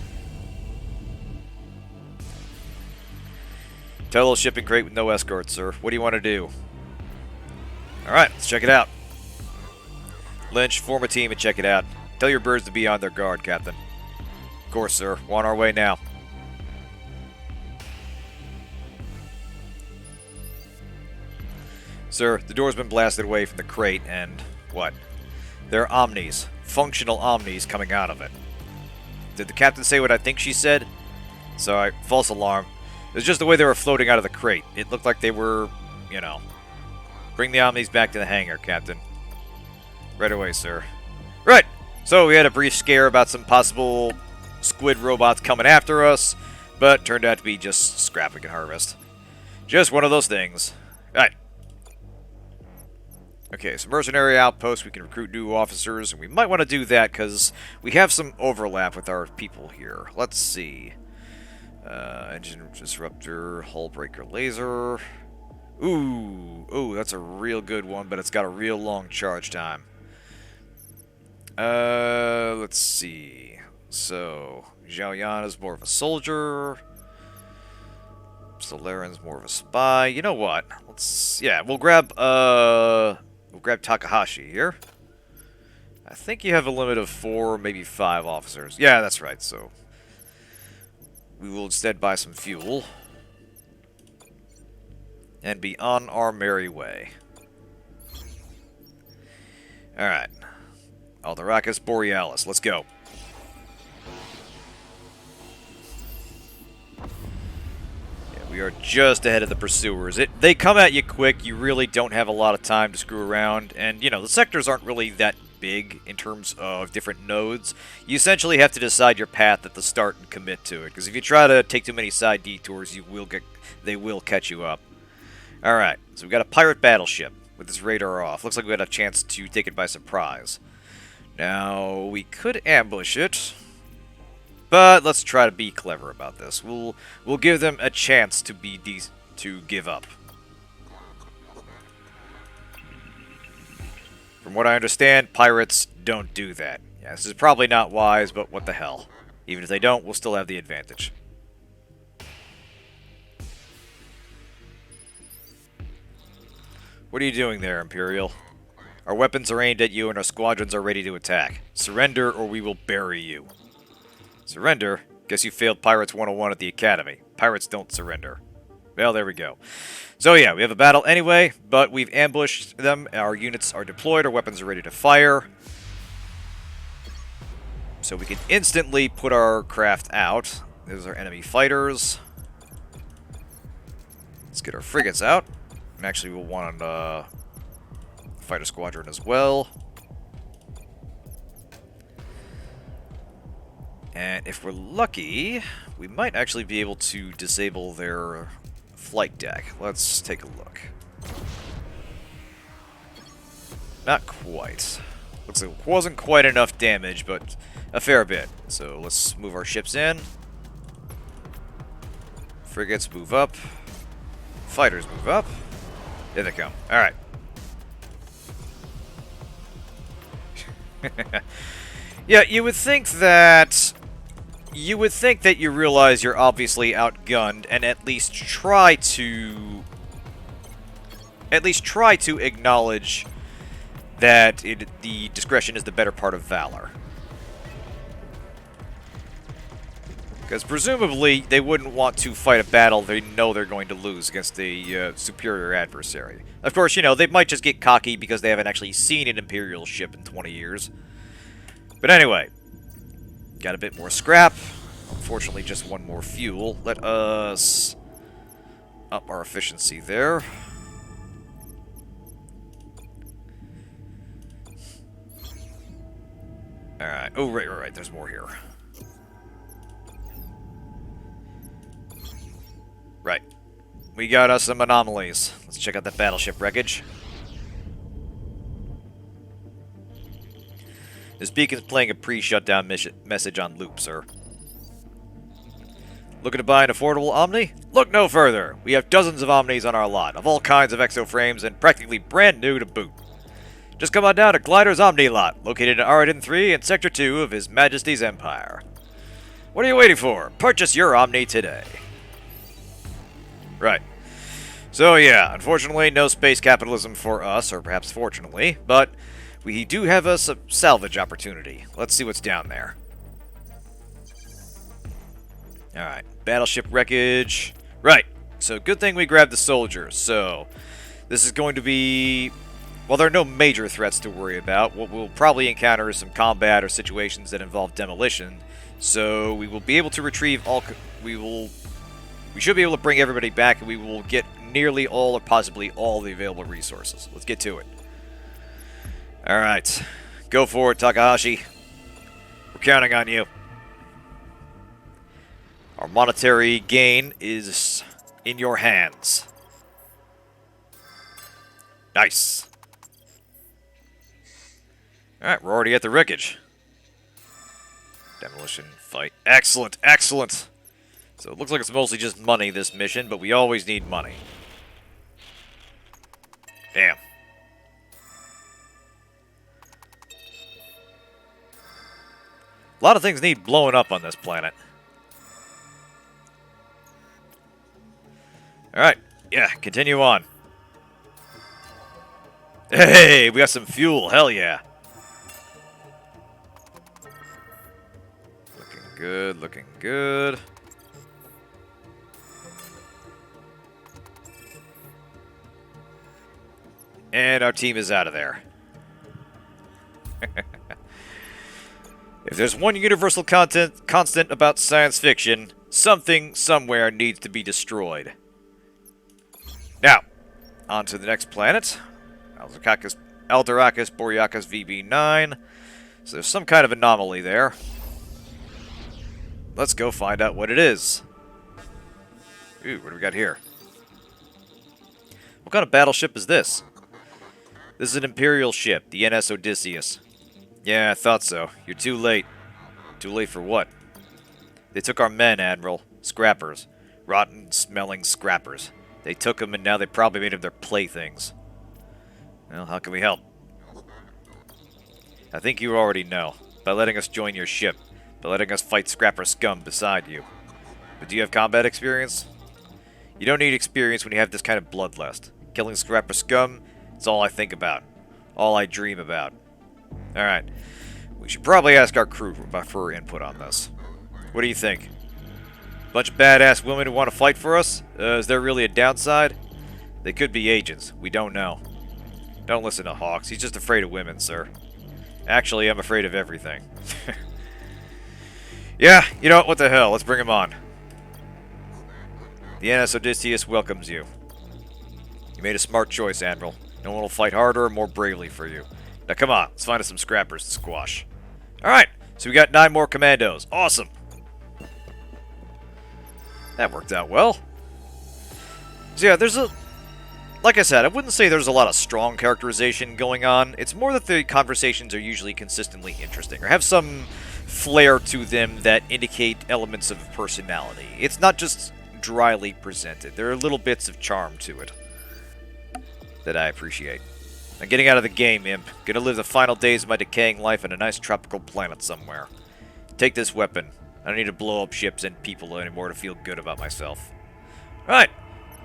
Total shipping crate with no escort, sir. What do you want to do? Alright, let's check it out. Lynch, form a team and check it out. Tell your birds to be on their guard, Captain. Of course, sir. We're on our way now. Sir, the door's been blasted away from the crate, and what? There are omnis. Functional omnis coming out of it. Did the captain say what I think she said? Sorry, false alarm. It was just the way they were floating out of the crate. It looked like they were, you know. Bring the omnis back to the hangar, Captain. Right away, sir. Right! So we had a brief scare about some possible squid robots coming after us, but turned out to be just scrap we can harvest. Just one of those things. Right. Okay, so mercenary outpost, we can recruit new officers, and we might want to do that because we have some overlap with our people here. Let's see. Engine disruptor, hull breaker laser. Ooh, that's a real good one, but it's got a real long charge time. Let's see. So, Zhao Yan is more of a soldier. Solarin's more of a spy. You know what? We'll grab Takahashi here. I think you have a limit of 4, maybe 5 officers. Yeah, that's right, so we will instead buy some fuel and be on our merry way. Alright. Alderacus Borealis, let's go. Yeah, we are just ahead of the pursuers. They come at you quick, you really don't have a lot of time to screw around, and, you know, the sectors aren't really that big in terms of different nodes. You essentially have to decide your path at the start and commit to it, because if you try to take too many side detours, they will catch you up. Alright, so we've got a pirate battleship with its radar off. Looks like we got a chance to take it by surprise. Now, we could ambush it, but let's try to be clever about this. We'll give them a chance to give up. From what I understand, pirates don't do that. Yeah, this is probably not wise, but what the hell. Even if they don't, we'll still have the advantage. What are you doing there, Imperial? Our weapons are aimed at you and our squadrons are ready to attack. Surrender or we will bury you. Surrender? Guess you failed Pirates 101 at the Academy. Pirates don't surrender. Well, there we go. So yeah, we have a battle anyway, but we've ambushed them. Our units are deployed, our weapons are ready to fire. So we can instantly put our craft out. Those are enemy fighters. Let's get our frigates out. And actually, we'll want a fighter squadron as well. And if we're lucky, we might actually be able to disable their flight deck. Let's take a look. Not quite. Looks like it wasn't quite enough damage, but a fair bit. So let's move our ships in. Frigates move up. Fighters move up. There they come. Alright. Yeah, you would think that you realize you're obviously outgunned and at least try to acknowledge that the discretion is the better part of valor. Because presumably they wouldn't want to fight a battle they know they're going to lose against a superior adversary. Of course, you know, they might just get cocky because they haven't actually seen an Imperial ship in 20 years. But anyway, got a bit more scrap. Unfortunately, just one more fuel. Let us up our efficiency there. Alright. Oh, right. There's more here. Right. We got us some anomalies. Let's check out that battleship wreckage. This beacon's playing a pre-shutdown message on loop, sir. Looking to buy an affordable Omni? Look no further! We have dozens of Omnis on our lot, of all kinds of exoframes, and practically brand new to boot. Just come on down to Glider's Omni lot, located in Aridin 3 and Sector 2 of His Majesty's Empire. What are you waiting for? Purchase your Omni today. Right. So yeah, unfortunately, no space capitalism for us, or perhaps fortunately, but we do have a salvage opportunity. Let's see what's down there. Alright, battleship wreckage. Right, so good thing we grabbed the soldiers. So, this is going to be... Well, there are no major threats to worry about. What we'll probably encounter is some combat or situations that involve demolition. So, we will be able to retrieve all... We should be able to bring everybody back, and we will get nearly all or possibly all the available resources. Let's get to it. Alright. Go for it, Takahashi. We're counting on you. Our monetary gain is in your hands. Nice. Alright, we're already at the wreckage. Demolition fight. Excellent, excellent. So it looks like it's mostly just money, this mission, but we always need money. Damn. A lot of things need blowing up on this planet. Alright, yeah, continue on. Hey, we got some fuel, hell yeah. Looking good, looking good. And our team is out of there. If there's one universal constant about science fiction, something somewhere needs to be destroyed. Now, on to the next planet. Alderacus Boreacus VB9. So there's some kind of anomaly there. Let's go find out what it is. Ooh, what do we got here? What kind of battleship is this? This is an Imperial ship, the NS Odysseus. Yeah, I thought so. You're too late. Too late for what? They took our men, Admiral. Scrappers. Rotten-smelling scrappers. They took them and now they probably made them their playthings. Well, how can we help? I think you already know. By letting us join your ship. By letting us fight scrapper scum beside you. But do you have combat experience? You don't need experience when you have this kind of bloodlust. Killing scrapper scum, it's all I think about. All I dream about. Alright. We should probably ask our crew for input on this. What do you think? Bunch of badass women who want to fight for us? Is there really a downside? They could be agents. We don't know. Don't listen to Hawks. He's just afraid of women, sir. Actually, I'm afraid of everything. Yeah, you know what the hell? Let's bring him on. The NS Odysseus welcomes you. You made a smart choice, Admiral. No one will fight harder or more bravely for you. Now come on, let's find us some scrappers to squash. Alright, so we got 9 more commandos. Awesome! That worked out well. So yeah, there's a... Like I said, I wouldn't say there's a lot of strong characterization going on. It's more that the conversations are usually consistently interesting, or have some flair to them that indicate elements of personality. It's not just dryly presented. There are little bits of charm to it that I appreciate. I'm getting out of the game, Imp. Gonna live the final days of my decaying life on a nice tropical planet somewhere. Take this weapon. I don't need to blow up ships and people anymore to feel good about myself. Alright.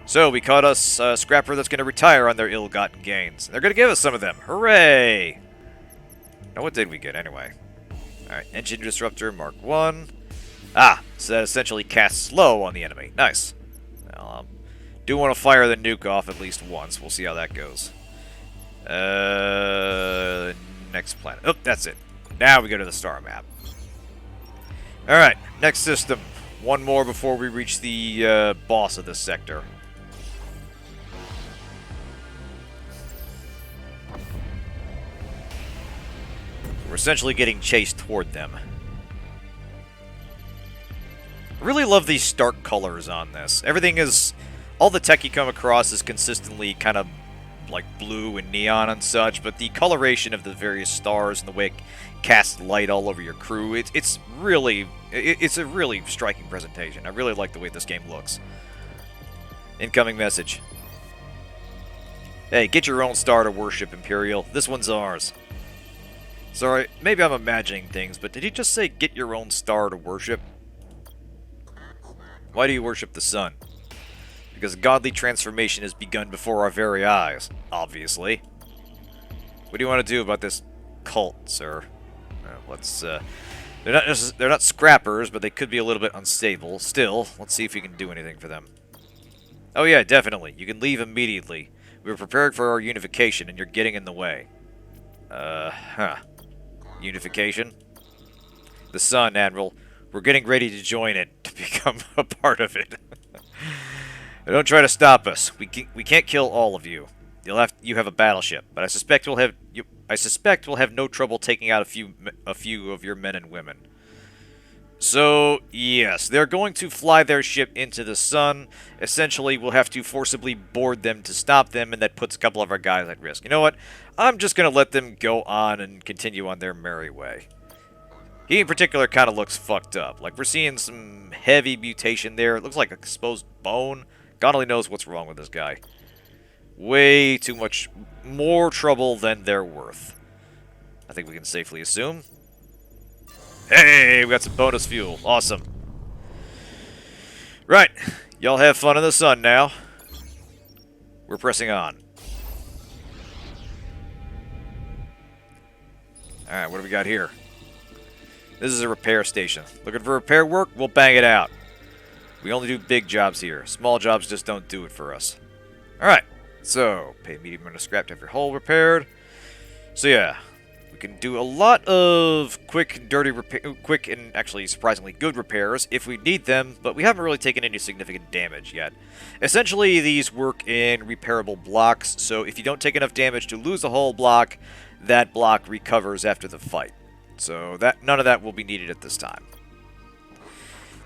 So, we caught us a scrapper that's gonna retire on their ill-gotten gains. They're gonna give us some of them. Hooray! Now, what did we get, anyway? Alright, engine disruptor, Mark 1. Ah, so that essentially casts slow on the enemy. Nice. Well, do want to fire the nuke off at least once. We'll see how that goes. Next planet. Oh, that's it. Now we go to the star map. Alright, next system. One more before we reach the boss of this sector. We're essentially getting chased toward them. I really love these stark colors on this. Everything is... All the tech you come across is consistently kind of like blue and neon and such, but the coloration of the various stars and the way it casts light all over your crew, it's a really striking presentation. I really like the way this game looks. Incoming message. Hey, get your own star to worship, Imperial. This one's ours. Sorry, maybe I'm imagining things, but did he just say get your own star to worship? Why do you worship the sun? Because godly transformation has begun before our very eyes, obviously. What do you want to do about this cult, sir? They're not scrappers, but they could be a little bit unstable. Still, let's see if we can do anything for them. Oh yeah, definitely. You can leave immediately. We were preparing for our unification, and you're getting in the way. Unification? The sun, Admiral. We're getting ready to join it, to become a part of it. Don't try to stop us. We can't kill all of you. You have a battleship, but I suspect we'll have no trouble taking out a few of your men and women. So, yes, they're going to fly their ship into the sun. Essentially, we'll have to forcibly board them to stop them, and that puts a couple of our guys at risk. You know what? I'm just going to let them go on and continue on their merry way. He in particular kind of looks fucked up. Like, we're seeing some heavy mutation there. It looks like an exposed bone. God only knows what's wrong with this guy. Way too much more trouble than they're worth. I think we can safely assume. Hey, we got some bonus fuel. Awesome. Right. Y'all have fun in the sun now. We're pressing on. Alright, what do we got here? This is a repair station. Looking for repair work? We'll bang it out. We only do big jobs here. Small jobs just don't do it for us. Alright. So, pay medium amount of scrap to have your hull repaired. So yeah, we can do a lot of quick and actually surprisingly good repairs if we need them, but we haven't really taken any significant damage yet. Essentially, these work in repairable blocks, so if you don't take enough damage to lose a whole block, that block recovers after the fight. So none of that will be needed at this time.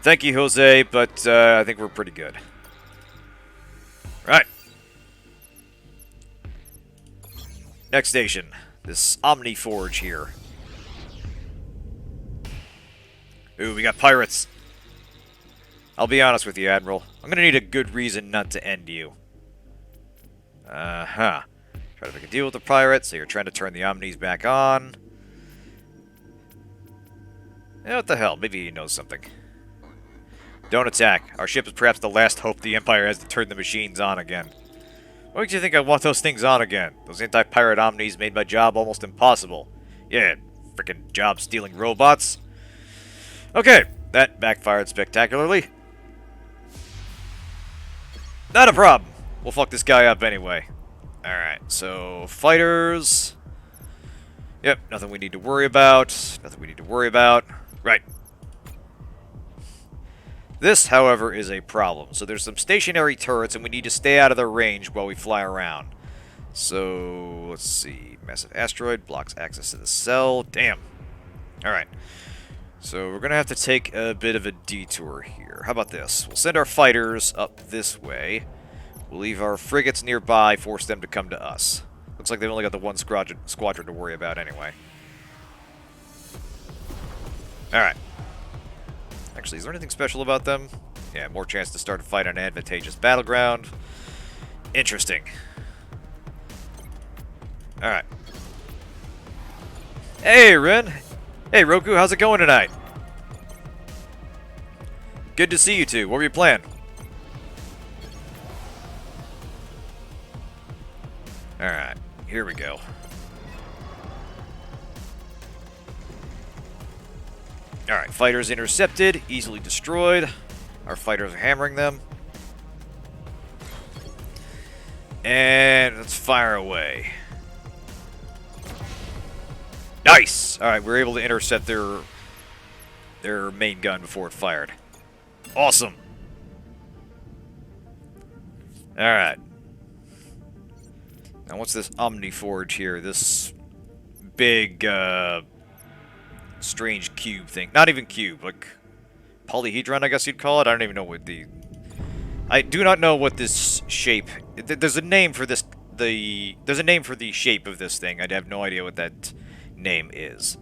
Thank you, Jose, but I think we're pretty good. Right. Next station. This Omni Forge here. Ooh, we got pirates. I'll be honest with you, Admiral. I'm gonna need a good reason not to end you. Try to make a deal with the pirates, so you're trying to turn the Omnis back on. Yeah, what the hell? Maybe he knows something. Don't attack. Our ship is perhaps the last hope the Empire has to turn the machines on again. Why would you think I want those things on again? Those anti-pirate Omnis made my job almost impossible. Yeah, frickin' job-stealing robots. Okay, that backfired spectacularly. Not a problem. We'll fuck this guy up anyway. Alright, so fighters. Yep, nothing we need to worry about. Nothing we need to worry about. Right. This, however, is a problem. So there's some stationary turrets, and we need to stay out of their range while we fly around. So, let's see. Massive asteroid blocks access to the cell. Damn. Alright. So we're going to have to take a bit of a detour here. How about this? We'll send our fighters up this way. We'll leave our frigates nearby, force them to come to us. Looks like they've only got the one squadron to worry about anyway. Alright. Actually, is there anything special about them? Yeah, more chance to start a fight on an advantageous battleground. Interesting. Alright. Hey, Ren! Hey, Roku, how's it going tonight? Good to see you two. What were your plan? Alright, here we go. Alright, fighters intercepted, easily destroyed. Our fighters are hammering them. And let's fire away. Nice! Alright, we were able to intercept their main gun before it fired. Awesome! Alright. Now what's this Omni Forge here? This big, strange cube thing. Not even cube, like polyhedron, I guess you'd call it. I don't even know what I do not know what this shape. There's a name for this. There's a name for the shape of this thing. I have no idea what that name is.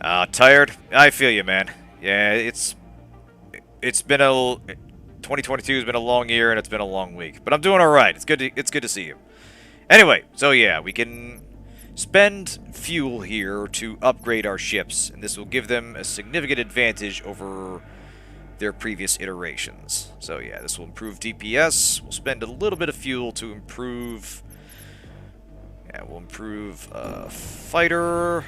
Tired? I feel you, man. Yeah, it's been a 2022 has been a long year and it's been a long week, but I'm doing all right. It's good to see you. Anyway, so yeah, we can spend fuel here to upgrade our ships, and this will give them a significant advantage over their previous iterations. So yeah, this will improve DPS. We'll spend a little bit of fuel to improve. Yeah, we'll improve fighter,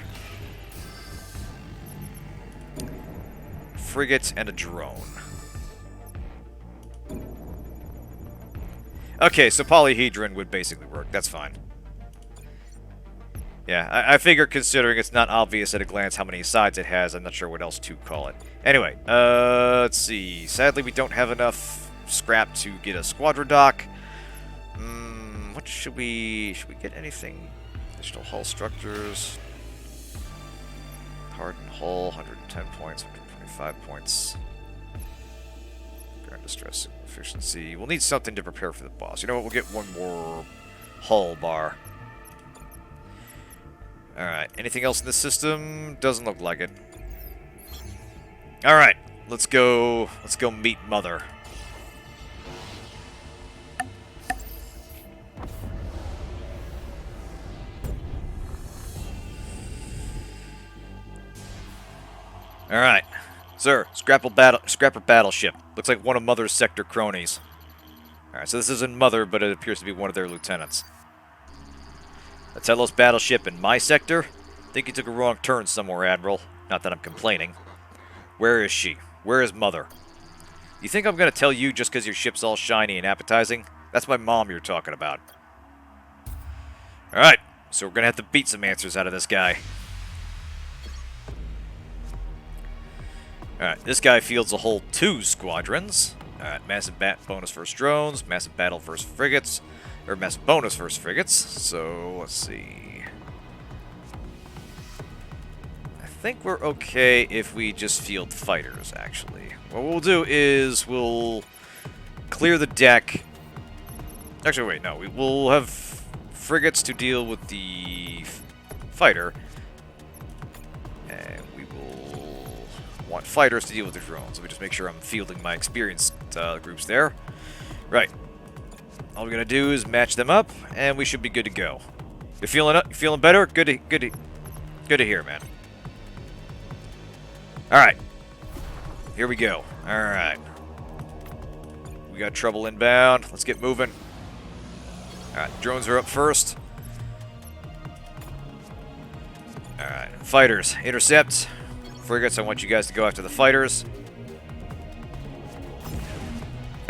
frigate, and a drone. Okay, so polyhedron would basically work. That's fine. Yeah, I figure considering it's not obvious at a glance how many sides it has, I'm not sure what else to call it. Anyway, let's see. Sadly, we don't have enough scrap to get a squadron dock. What should we get anything? Additional hull structures. Hardened hull, 110 points, 125 points. Ground distress efficiency. We'll need something to prepare for the boss. You know what? We'll get one more hull bar. Alright, anything else in the system? Doesn't look like it. Alright, let's go meet Mother. Alright. Sir, scrapper battleship. Looks like one of Mother's sector cronies. Alright, so this isn't Mother, but it appears to be one of their lieutenants. A Telos battleship in my sector? Think you took a wrong turn somewhere, Admiral. Not that I'm complaining. Where is she? Where is Mother? You think I'm gonna tell you just because your ship's all shiny and appetizing? That's my mom you're talking about. Alright, So we're going to have to beat some answers out of this guy. Alright, this guy fields a whole 2 squadrons. Alright, massive bonus versus drones, massive battle versus frigates, or massive bonus versus frigates. So, let's see. I think we're okay if we just field fighters, actually. What we'll do is we'll clear the deck. Actually, wait, no. We will have frigates to deal with the fighter. And we will want fighters to deal with the drones. Let me just make sure I'm fielding my experienced groups there. Right. All we're going to do is match them up, and we should be good to go. You feeling better? Good to hear, man. Alright. Here we go. Alright. We got trouble inbound. Let's get moving. Alright, drones are up first. Alright, fighters, intercept. Frigates, I want you guys to go after the fighters.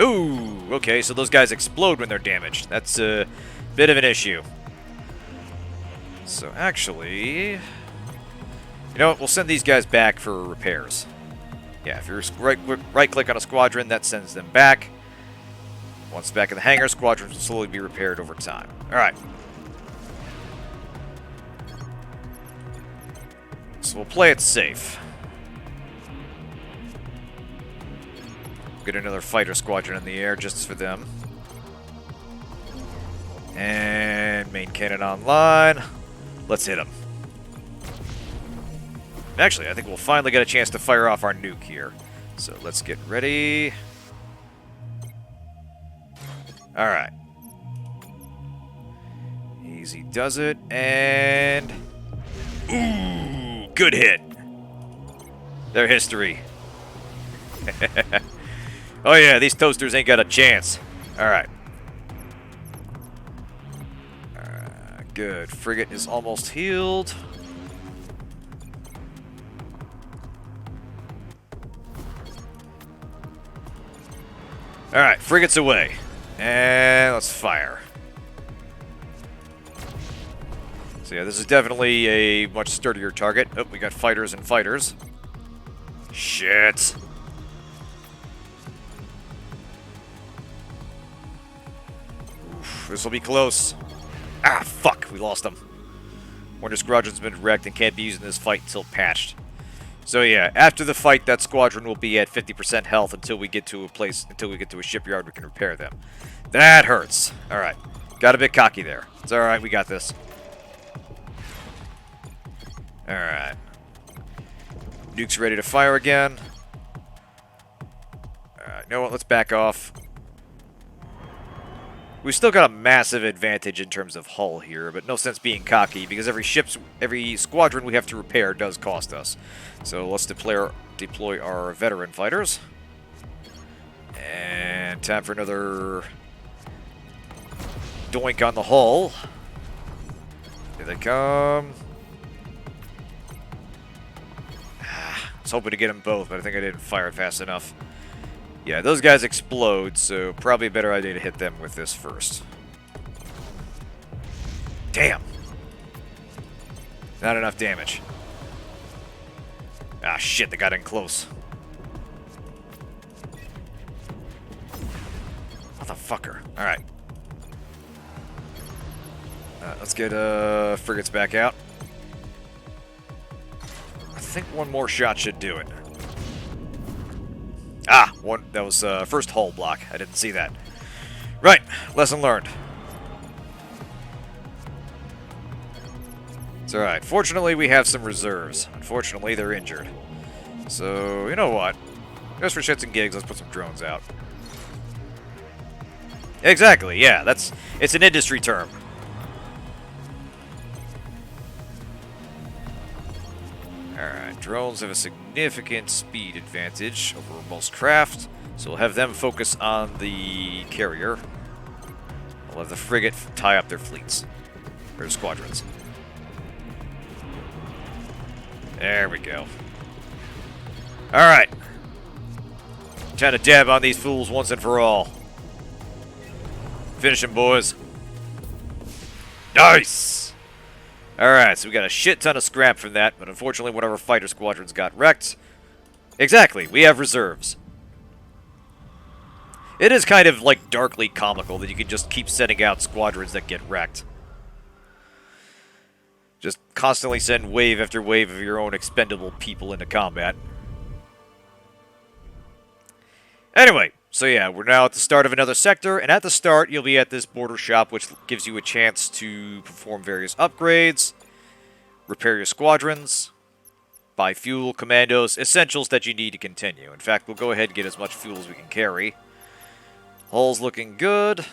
Ooh, okay, so those guys explode when they're damaged. That's a bit of an issue. So actually, you know what? We'll send these guys back for repairs. Yeah, if you right-click on a squadron, that sends them back. Once back in the hangar, squadrons will slowly be repaired over time. Alright. So we'll play it safe. Get another fighter squadron in the air just for them. And main cannon online. Let's hit them. Actually, I think we'll finally get a chance to fire off our nuke here. So let's get ready. Alright. Easy does it, and... Ooh, good hit. Their history. Oh yeah, these toasters ain't got a chance. Alright. Good. Frigate is almost healed. Alright, frigates away. And let's fire. So yeah, this is definitely a much sturdier target. Oh, we got fighters and fighters. Shit. This will be close. Ah, fuck. We lost them. Wonder Squadron's been wrecked and can't be used in this fight until patched. So yeah, after the fight, that squadron will be at 50% health until we get to a shipyard we can repair them. That hurts. Alright. Got a bit cocky there. It's alright, we got this. Alright. Nuke's ready to fire again. Alright, you know what? Let's back off. We've still got a massive advantage in terms of hull here, but no sense being cocky, because every squadron we have to repair does cost us. So let's deploy our veteran fighters. And time for another doink on the hull. Here they come. I was hoping to get them both, but I think I didn't fire it fast enough. Yeah, those guys explode, so probably a better idea to hit them with this first. Damn! Not enough damage. Ah, shit, they got in close. Motherfucker. Alright. Let's get frigates back out. I think one more shot should do it. Ah, that was first hull block. I didn't see that. Right, lesson learned. It's alright. Fortunately, we have some reserves. Unfortunately, they're injured. So, you know what? Just for shits and gigs, let's put some drones out. Exactly, yeah. It's an industry term. Alright, drones have a significant speed advantage over most craft, so we'll have them focus on the carrier. We'll have the frigate tie up their fleets. Or squadrons. There we go. Alright. Time to dab on these fools once and for all. Finish them, boys. Nice! Alright, so we got a shit ton of scrap from that, but unfortunately one of our fighter squadrons got wrecked. Exactly, we have reserves. It is kind of, like, darkly comical that you can just keep sending out squadrons that get wrecked. Just constantly send wave after wave of your own expendable people into combat. Anyway, so yeah, we're now at the start of another sector, and at the start, you'll be at this border shop, which gives you a chance to perform various upgrades, repair your squadrons, buy fuel, commandos, essentials that you need to continue. In fact, we'll go ahead and get as much fuel as we can carry. Hull's looking good.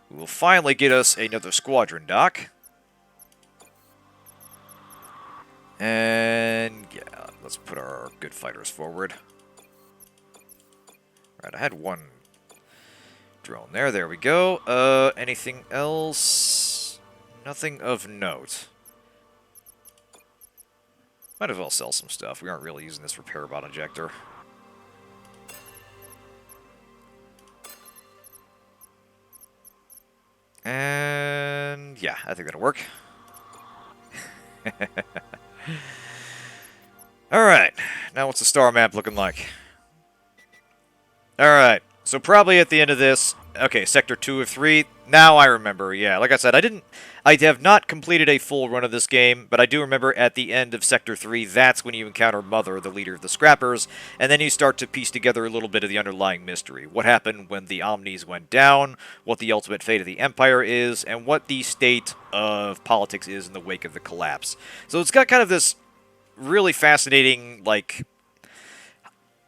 We will finally get us another squadron dock. And yeah, let's put our good fighters forward. Right, I had one drone there. There we go. Anything else? Nothing of note. Might as well sell some stuff. We aren't really using this repair bot injector. And yeah, I think that'll work. Alright, now what's the star map looking like? Alright, so probably at the end of this... Okay, Sector 2 of 3. Now I remember, yeah. Like I said, I have not completed a full run of this game, but I do remember at the end of Sector 3, that's when you encounter Mother, the leader of the Scrappers, and then you start to piece together a little bit of the underlying mystery. What happened when the Omnis went down, what the ultimate fate of the Empire is, and what the state of politics is in the wake of the collapse. So it's got kind of this really fascinating, like...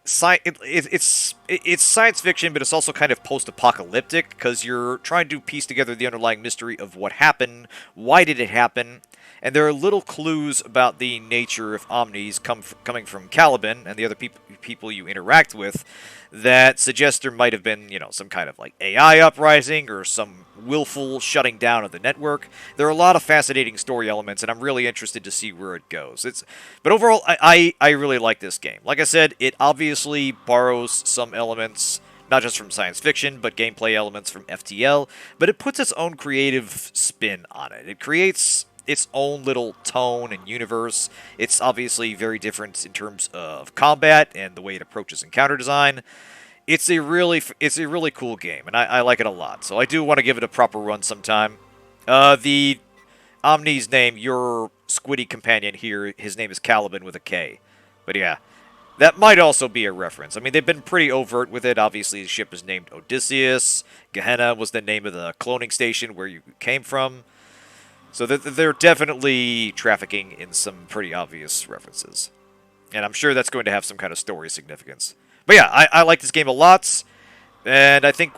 It's science fiction, but it's also kind of post-apocalyptic, because you're trying to piece together the underlying mystery of what happened, why did it happen, and there are little clues about the nature of Omnis coming from Caliban and the other people you interact with that suggest there might have been, you know, some kind of like AI uprising or some willful shutting down of the network. There are a lot of fascinating story elements, and I'm really interested to see where it goes. But overall, I really like this game. Like I said, it obviously borrows some elements, not just from science fiction, but gameplay elements from FTL, but it puts its own creative spin on it. It creates its own little tone and universe. It's obviously very different in terms of combat and the way it approaches encounter design. It's a really cool game, and I like it a lot. So I do want to give it a proper run sometime. The Omni's name, your squiddy companion here, his name is Caliban with a K. But yeah, that might also be a reference. I mean, they've been pretty overt with it. Obviously, the ship is named Odysseus. Gehenna was the name of the cloning station where you came from. So they're definitely trafficking in some pretty obvious references. And I'm sure that's going to have some kind of story significance. But yeah, I like this game a lot. And I think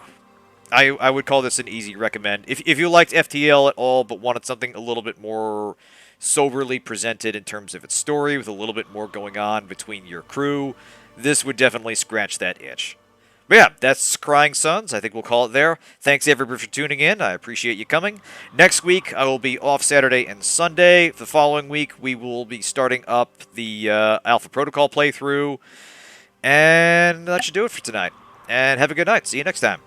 I would call this an easy recommend. If you liked FTL at all, but wanted something a little bit more soberly presented in terms of its story, with a little bit more going on between your crew, this would definitely scratch that itch. But yeah, that's Crying Suns. I think we'll call it there. Thanks, everybody, for tuning in. I appreciate you coming. Next week, I will be off Saturday and Sunday. The following week, we will be starting up the Alpha Protocol playthrough. And that should do it for tonight. And have a good night. See you next time.